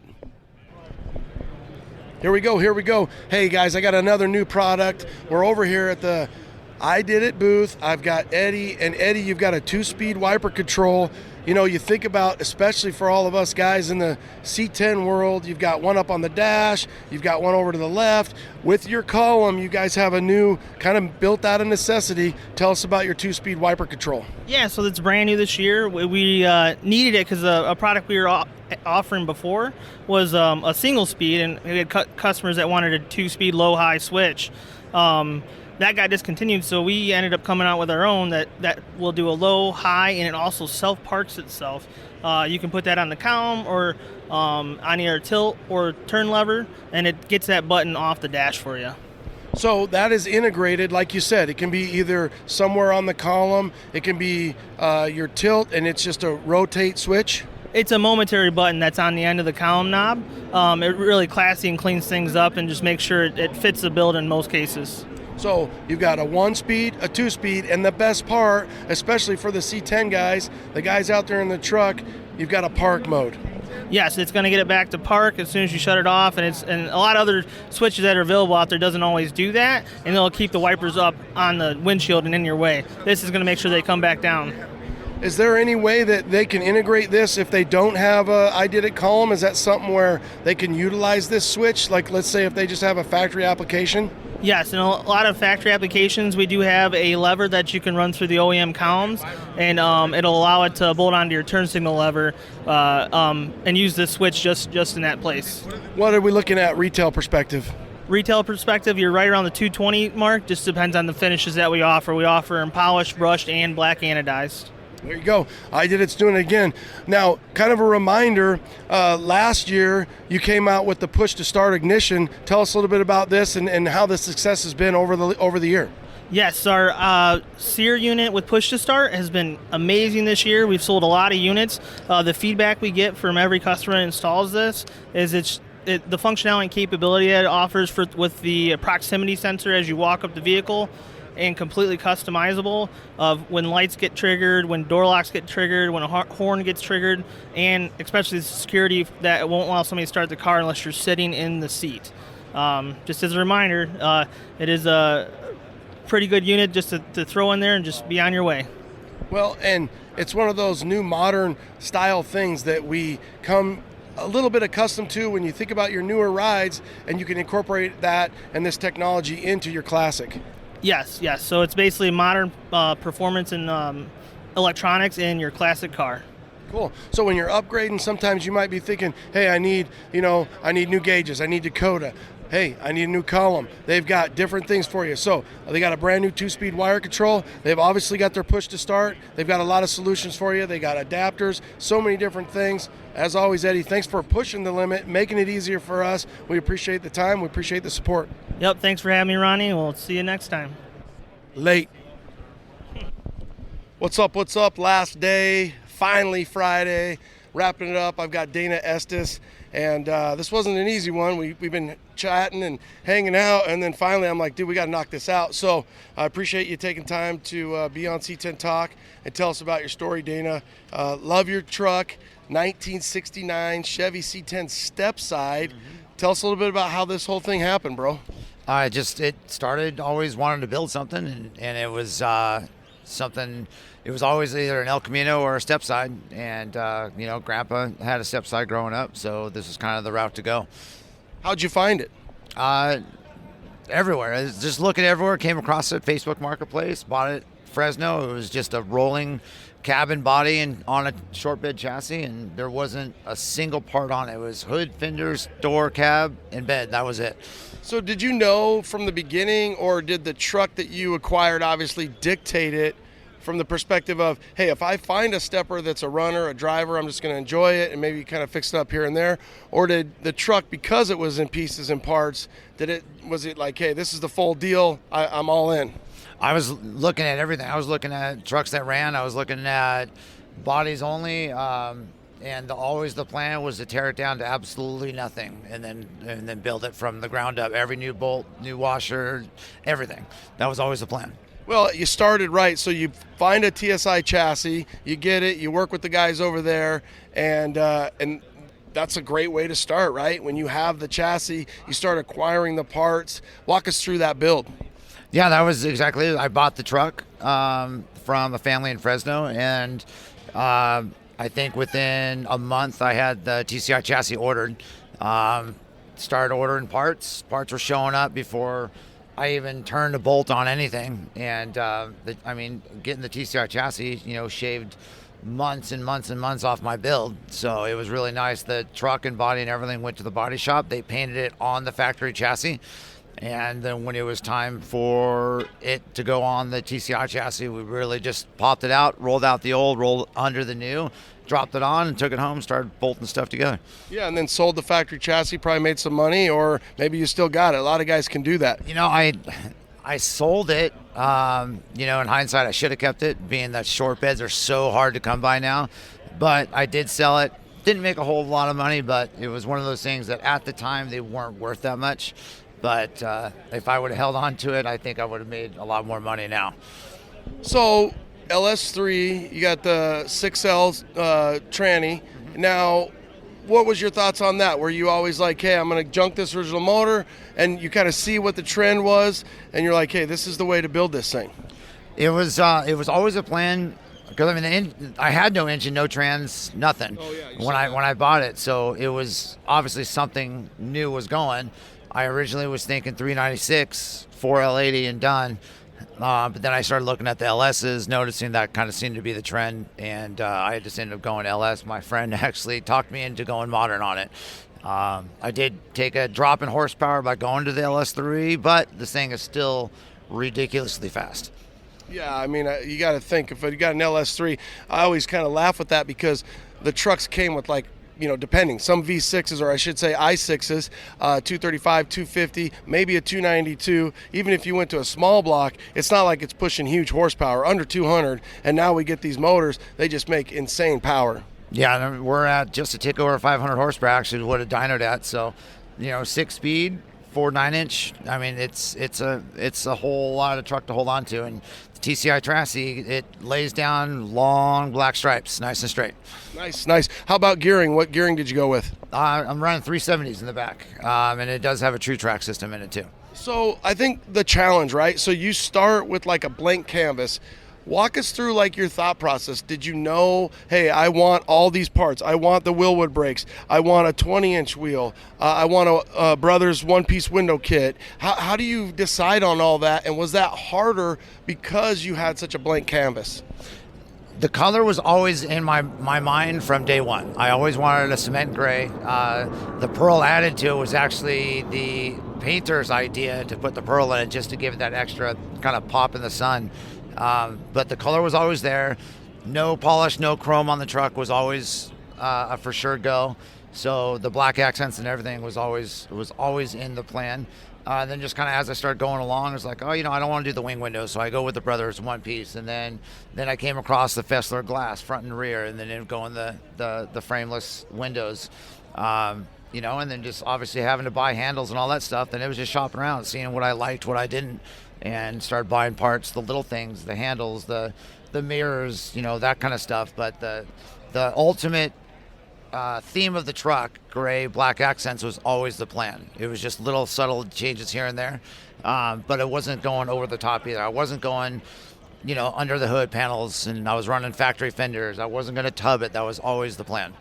Here we go. Hey, guys, I got another new product. We're over here at the I Did It booth. I've got Eddie, and Eddie, you've got a 2-speed wiper control. You think about, especially for all of us guys in the C10 world, you've got one up on the dash, you've got one over to the left. With your column, you guys have a new kind of built out of necessity. Tell us about your 2-speed wiper control. Yeah, so it's brand new this year. We needed it because a product we were offering before was a single speed, and we had customers that wanted a 2-speed low-high switch. That got discontinued, so we ended up coming out with our own that will do a low, high, and it also self-parks itself. You can put that on the column or on either tilt or turn lever, and it gets that button off the dash for you. So that is integrated, like you said. It can be either somewhere on the column, it can be your tilt, and it's just a rotate switch. It's a momentary button that's on the end of the column knob. It really classy and cleans things up and just makes sure it fits the build in most cases. So you've got a 1-speed, a 2-speed, and the best part, especially for the C10 guys, the guys out there in the truck, you've got a park mode. Yes, it's going to get it back to park as soon as you shut it off, and a lot of other switches that are available out there doesn't always do that, and they'll keep the wipers up on the windshield and in your way. This is going to make sure they come back down. Is there any way that they can integrate this if they don't have a I Did It column? Is that something where they can utilize this switch? Like, let's say if they just have a factory application? Yes, in a lot of factory applications, we do have a lever that you can run through the OEM columns, and it'll allow it to bolt onto your turn signal lever and use this switch just in that place. What are we looking at retail perspective? Retail perspective, you're right around the $220 mark. Just depends on the finishes that we offer. We offer them polished, brushed, and black anodized. There you go. I Did It's doing it again. Now, kind of a reminder, last year you came out with the push to start ignition. Tell us a little bit about this and how the success has been over the year. Yes, our SEER unit with push to start has been amazing this year. We've sold a lot of units. The feedback we get from every customer that installs this is the functionality and capability that it offers with the proximity sensor as you walk up the vehicle, and completely customizable of when lights get triggered, when door locks get triggered, when a horn gets triggered, and especially the security that won't allow somebody to start the car unless you're sitting in the seat. Just as a reminder, it is a pretty good unit just to throw in there and just be on your way. Well, and it's one of those new modern style things that we come a little bit accustomed to when you think about your newer rides, and you can incorporate that and this technology into your classic. Yes. So it's basically modern performance and electronics in your classic car. Cool. So when you're upgrading, sometimes you might be thinking, hey, I need new gauges. I need Dakota. Hey, I need a new column. They've got different things for you. So they got a brand new 2-speed wire control. They've obviously got their push to start. They've got a lot of solutions for you. They got adapters, so many different things. As always, Eddie, thanks for pushing the limit, making it easier for us. We appreciate the time. We appreciate the support. Yep, thanks for having me, Ronnie. We'll see you next time. Late. What's up? Last day, finally Friday. Wrapping it up. I've got Dana Estes, and this wasn't an easy one. We've been chatting and hanging out, and then finally I'm like, dude, we got to knock this out. So I appreciate you taking time to be on C10 Talk and tell us about your story, Dana. Love your truck, 1969 Chevy C10 step side. Tell us a little bit about how this whole thing happened, bro. It started always wanting to build something, and it was something. It was always either an El Camino or a step side, and Grandpa had a step side growing up, so this was kind of the route to go. How'd you find it? Everywhere. I was just looking everywhere. Came across it, Facebook Marketplace, bought it, Fresno. It was just a rolling cabin body and on a short bed chassis, and there wasn't a single part on it. It was hood, fenders, door, cab, and bed. That was it. So did you know from the beginning, or did the truck that you acquired obviously dictate it from the perspective of, hey, if I find a stepper that's a runner, a driver, I'm just going to enjoy it and maybe kind of fix it up here and there? Or did the truck, because it was in pieces and parts, was it like, hey, this is the full deal, I'm all in? I was looking at everything. I was looking at trucks that ran. I was looking at bodies only. always the plan was to tear it down to absolutely nothing, and then build it from the ground up. Every new bolt, new washer, everything. That was always the plan. Well, you started right. So you find a TSI chassis, you get it, you work with the guys over there, and that's a great way to start, right? When you have the chassis, you start acquiring the parts. Walk us through that build. Yeah, that was exactly it. I bought the truck from a family in Fresno, and I think within a month I had the TCI chassis ordered. Started ordering parts. Parts were showing up before I even turned a bolt on anything. And getting the TCI chassis, shaved months and months and months off my build. So it was really nice. The truck and body and everything went to the body shop. They painted it on the factory chassis. And then when it was time for it to go on the TCI chassis, we really just popped it out, rolled out the old, rolled under the new, dropped it on, and took it home, started bolting stuff together. Yeah, and then sold the factory chassis, probably made some money, or maybe you still got it. A lot of guys can do that. I sold it. In hindsight, I should have kept it, being that short beds are so hard to come by now. But I did sell it. Didn't make a whole lot of money, but it was one of those things that at the time they weren't worth that much. But if I would have held on to it, I think I would have made a lot more money now. So LS3, you got the 6L tranny. Now, what was your thoughts on that? Were you always like, hey, I'm going to junk this original motor, and you kind of see what the trend was, and you're like, hey, this is the way to build this thing? It was always a plan, because I had no engine, no trans, nothing when I bought it. So it was obviously something new was going. I originally was thinking 396, 4L80 and done. But then I started looking at the LSs, noticing that kind of seemed to be the trend, and I just ended up going LS. My friend actually talked me into going modern on it. I did take a drop in horsepower by going to the LS3, but this thing is still ridiculously fast. Yeah, I mean, you got to think, if you got an LS3, I always kind of laugh with that because the trucks came with depending, some V6s, or I should say I6s, 235, 250, maybe a 292. Even if you went to a small block, it's not like it's pushing huge horsepower, under 200. And now we get these motors, they just make insane power. Yeah, we're at just a tick over 500 horsepower, actually, what a dynoed at. So, 6-speed, 4 9-inch. I mean, it's a whole lot of truck to hold on to. And TCI chassis, it lays down long black stripes, nice and straight. Nice. How about gearing? What gearing did you go with? I'm running 370s in the back, and it does have a true track system in it too. So I think the challenge, right? So you start with like a blank canvas. Walk us through your thought process. Did you know, hey, I want all these parts. I want the Willwood brakes. I want a 20-inch wheel. I want a Brothers one-piece window kit. How do you decide on all that? And was that harder because you had such a blank canvas? The color was always in my mind from day one. I always wanted a cement gray. The pearl added to it was actually the painter's idea to put the pearl in it just to give it that extra kind of pop in the sun. But the color was always there. No polish, no chrome on the truck was always a for sure go. So the black accents and everything was always in the plan. Then just kind of as I started going along, I was like, I don't want to do the wing windows, so I go with the Brothers one piece. And then I came across the Fessler glass front and rear, and then it going the frameless windows. And then just obviously having to buy handles and all that stuff. Then it was just shopping around, seeing what I liked, what I didn't, and started buying parts, the little things, the handles, the mirrors, that kind of stuff. But the ultimate theme of the truck, gray, black accents, was always the plan. It was just little subtle changes here and there, but it wasn't going over the top either. I wasn't going, under the hood panels, and I was running factory fenders. I wasn't going to tub it. That was always the plan.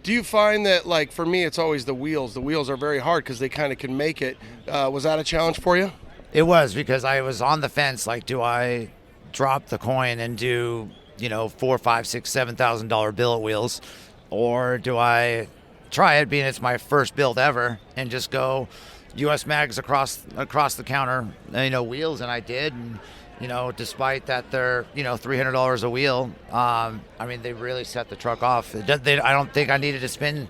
Do you find that, for me, it's always the wheels? The wheels are very hard because they kind of can make it. Was that a challenge for you? It was, because I was on the fence. Do I drop the coin and do, $4,000, $5,000, $6,000, $7,000 billet wheels, or do I try it, being it's my first build ever, and just go U.S. mags across the counter, wheels? And I did, and despite that they're $300 a wheel, they really set the truck off. I don't think I needed to spend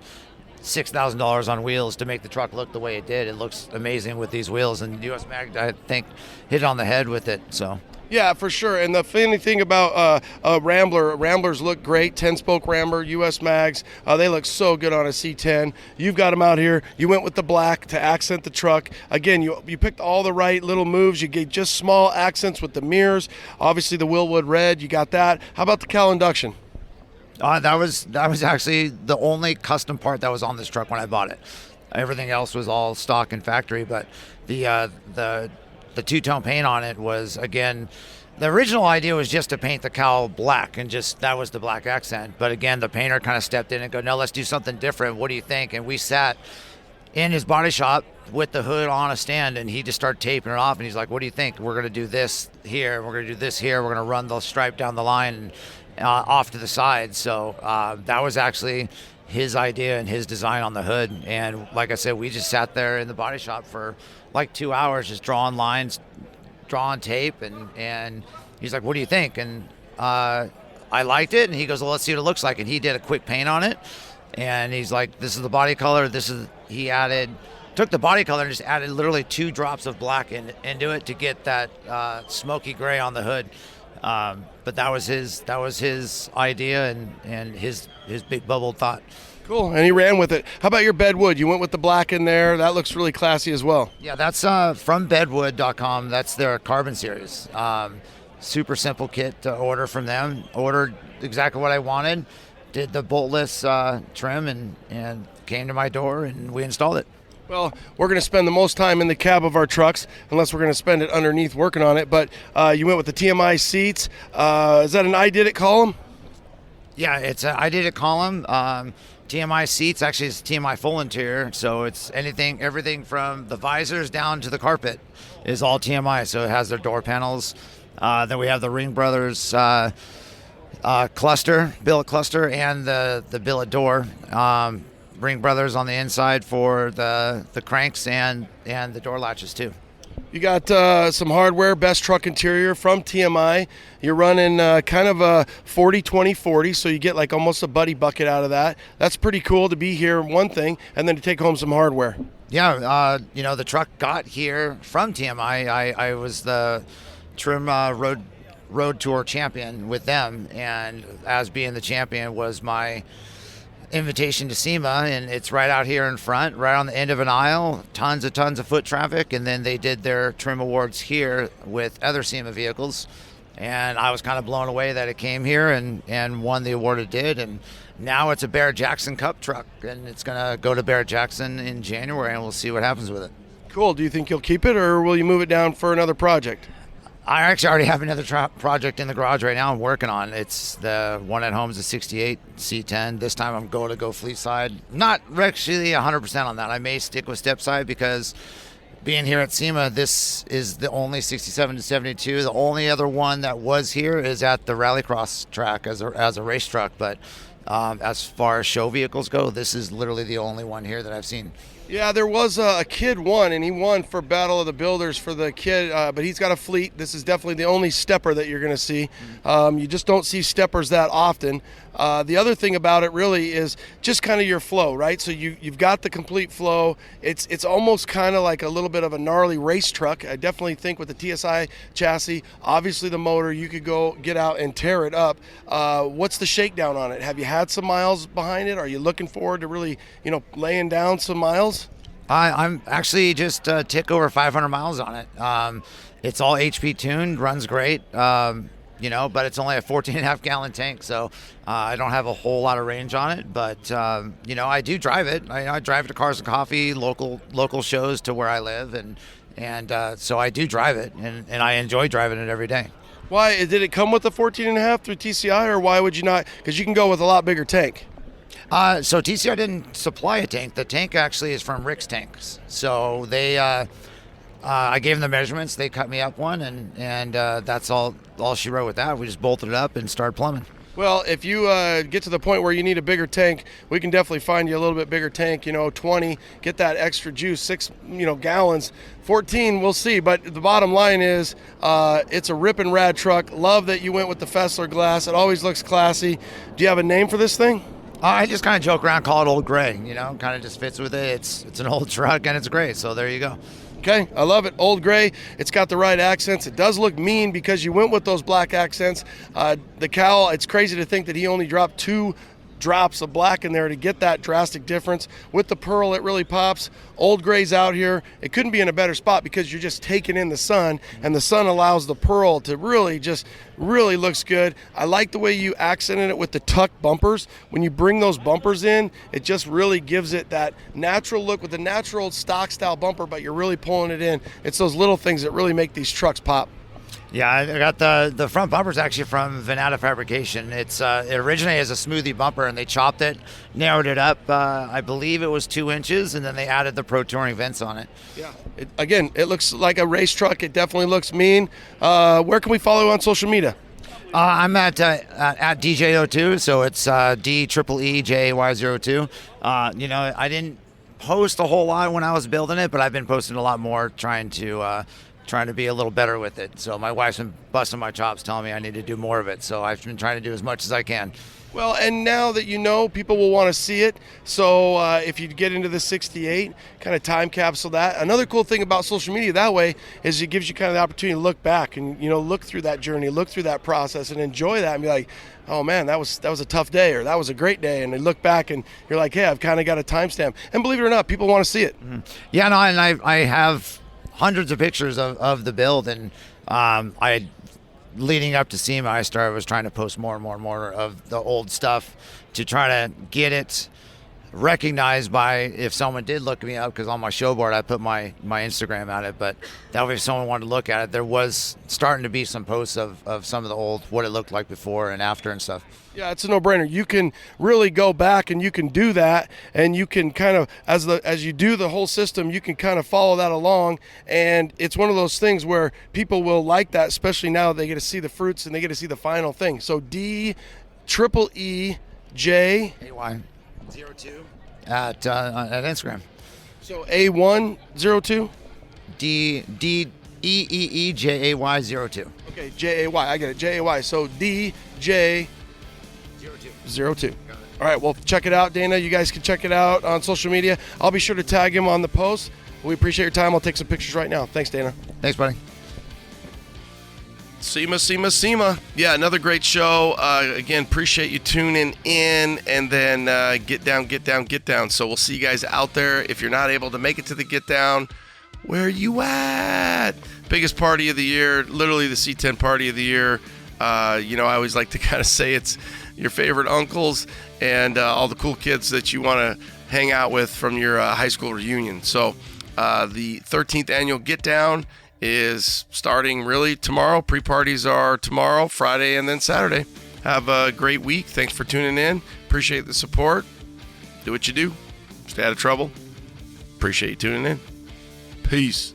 $6,000 on wheels to make the truck look the way it did. It looks amazing with these wheels, and U.S. Mag, I think, hit it on the head with it. So Yeah, for sure. And the funny thing about Ramblers look great. 10-spoke Rambler, US mags. They look so good on a C10. You've got them out here. You went with the black to accent the truck. Again, you picked all the right little moves. You gave just small accents with the mirrors. Obviously, the Willwood red, you got that. How about the cowl induction? That was actually the only custom part that was on this truck when I bought it. Everything else was all stock and factory, but the two-tone paint on it was, again, the original idea was just to paint the cowl black, and just that was the black accent. But again, the painter kind of stepped in and go, no, let's do something different. What do you think? And we sat in his body shop with the hood on a stand, and he just started taping it off, and he's like, what do you think? We're going to do this here. We're going to do this here. We're going to run the stripe down the line and off to the side. So that was actually his idea and his design on the hood. And like I said, we just sat there in the body shop for like 2 hours just drawing lines, drawing tape, and he's like, what do you think? And I liked it, and he goes, well, let's see what it looks like. And he did a quick paint on it, and he's like, this is the body color. Took the body color and just added literally 2 drops of black into it to get that smoky gray on the hood. But that was his idea and his big bubble thought. Cool, and he ran with it. How about your bedwood? You went with the black in there. That looks really classy as well. Yeah, that's from bedwood.com. That's their carbon series. Super simple kit to order from them. Ordered exactly what I wanted. Did the boltless trim and came to my door, and we installed it. Well, we're going to spend the most time in the cab of our trucks, unless we're going to spend it underneath working on it. But you went with the TMI seats. Is that an I Did It column? Yeah, it's a I Did It column. TMI seats, actually it's TMI full interior, so it's everything from the visors down to the carpet is all TMI, so it has their door panels. Then we have the Ring Brothers cluster, billet cluster, and the billet door. Ring Brothers on the inside for the cranks and the door latches too. You got some hardware, best truck interior from TMI. You're running kind of a 40-20-40, so you get like almost a buddy bucket out of that. That's pretty cool to be here, one thing, and then to take home some hardware. Yeah, the truck got here from TMI. I was the trim road tour champion with them, and as being the champion was my invitation to SEMA, and it's right out here in front, right on the end of an aisle, tons of foot traffic. And then they did their trim awards here with other SEMA vehicles, and I was kind of blown away that it came here and won the award it did. And now it's a Barrett-Jackson Cup truck, and it's going to go to Barrett-Jackson in January, and we'll see what happens with it. Cool. Do you think you'll keep it, or will you move it down for another project? I actually already have another project in the garage right now I'm working on. It's the one at home is a 68 C10. This time I'm going to go fleet side. Not actually 100% on that. I may stick with step side because being here at SEMA, this is the only 67 to 72. The only other one that was here is at the Rallycross track as a race truck. But as far as show vehicles go, this is literally the only one here that I've seen. Yeah, there was a kid won, and he won for Battle of the Builders for the kid, but he's got a fleet. This is definitely the only stepper that you're going to see. You just don't see steppers that often. The other thing about it really is just kind of your flow, right? So you've got the complete flow. It's almost kind of like a little bit of a gnarly race truck. I definitely think with the TSI chassis, obviously the motor, you could go get out and tear it up. What's the shakedown on it? Have you had some miles behind it? Are you looking forward to really, laying down some miles? I'm actually just a tick over 500 miles on it. It's all HP tuned, runs great, but it's only a 14.5 gallon tank, so I don't have a whole lot of range on it. But I do drive it. I drive it to Cars and Coffee, local shows to where I live, and so I do drive it, and I enjoy driving it every day. Why did it come with the 14.5 through TCI, or why would you not? Because you can go with a lot bigger tank. So TCI didn't supply a tank. The tank actually is from Rick's Tanks. So they, I gave them the measurements. They cut me up one, and that's all she wrote with that. We just bolted it up and started plumbing. Well, if you get to the point where you need a bigger tank, we can definitely find you a little bit bigger tank, 20, get that extra juice, 6, gallons. 14, we'll see. But the bottom line is it's a ripping rad truck. Love that you went with the Fessler glass. It always looks classy. Do you have a name for this thing? I just kind of joke around, call it Old Gray, kind of just fits with it. It's an old truck and it's great, so there you go. Okay, I love it. Old gray. It's got the right accents. It does look mean because you went with those black accents. The cowl, it's crazy to think that he only dropped 2 drops of black in there to get that drastic difference. With the pearl, it really pops. Old gray's out here. It couldn't be in a better spot because you're just taking in the sun, and the sun allows the pearl to really looks good. I like the way you accented it with the tuck bumpers. When you bring those bumpers in, it just really gives it that natural look with the natural stock style bumper, but you're really pulling it in. It's those little things that really make these trucks pop. Yeah, I got the front bumpers actually from Venata Fabrication. It originated as a smoothie bumper, and they chopped it, narrowed it up. I believe it was 2 inches, and then they added the Pro Touring vents on it. Yeah. It looks like a race truck. It definitely looks mean. Where can we follow you on social media? I'm at DJ02, so it's DEEJAY02. I didn't post a whole lot when I was building it, but I've been posting a lot more, trying to be a little better with it. So my wife's been busting my chops, telling me I need to do more of it. So I've been trying to do as much as I can. Well, and now that you know, people will want to see it. So if you get into the 68, kind of time capsule that. Another cool thing about social media that way is it gives you kind of the opportunity to look back and, look through that journey, look through that process and enjoy that and be like, oh man, that was a tough day, or that was a great day. And they look back and you're like, hey, I've kind of got a timestamp. And believe it or not, people want to see it. Mm-hmm. Yeah, no, and I have hundreds of pictures of the build, and leading up to SEMA, I was trying to post more and more of the old stuff to try to get it recognized by, if someone did look me up, because on my show board I put my Instagram at it, but that way if someone wanted to look at it, there was starting to be some posts of some of the old, what it looked like before and after and stuff. Yeah, it's a no-brainer. You can really go back and you can do that, and you can kind of, as you do the whole system, you can kind of follow that along, and it's one of those things where people will like that, especially now they get to see the fruits and they get to see the final thing. So DEEJAY02 at Instagram. So A102? DEEJAY02. Okay, JAY. I get it. JAY. So DJ02. All right, well, check it out, Dana. You guys can check it out on social media. I'll be sure to tag him on the post. We appreciate your time. I'll take some pictures right now. Thanks, Dana. Thanks, buddy. SEMA. Yeah, another great show. Again, appreciate you tuning in, and then get down. So we'll see you guys out there. If you're not able to make it to the get down, where are you at? Biggest party of the year, literally the C10 party of the year. I always like to kind of say it's your favorite uncles and all the cool kids that you want to hang out with from your high school reunion. So the 13th annual Get Down is starting really tomorrow. Pre-parties are tomorrow, Friday, and then Saturday. Have a great week. Thanks for tuning in. Appreciate the support. Do what you do. Stay out of trouble. Appreciate you tuning in. Peace.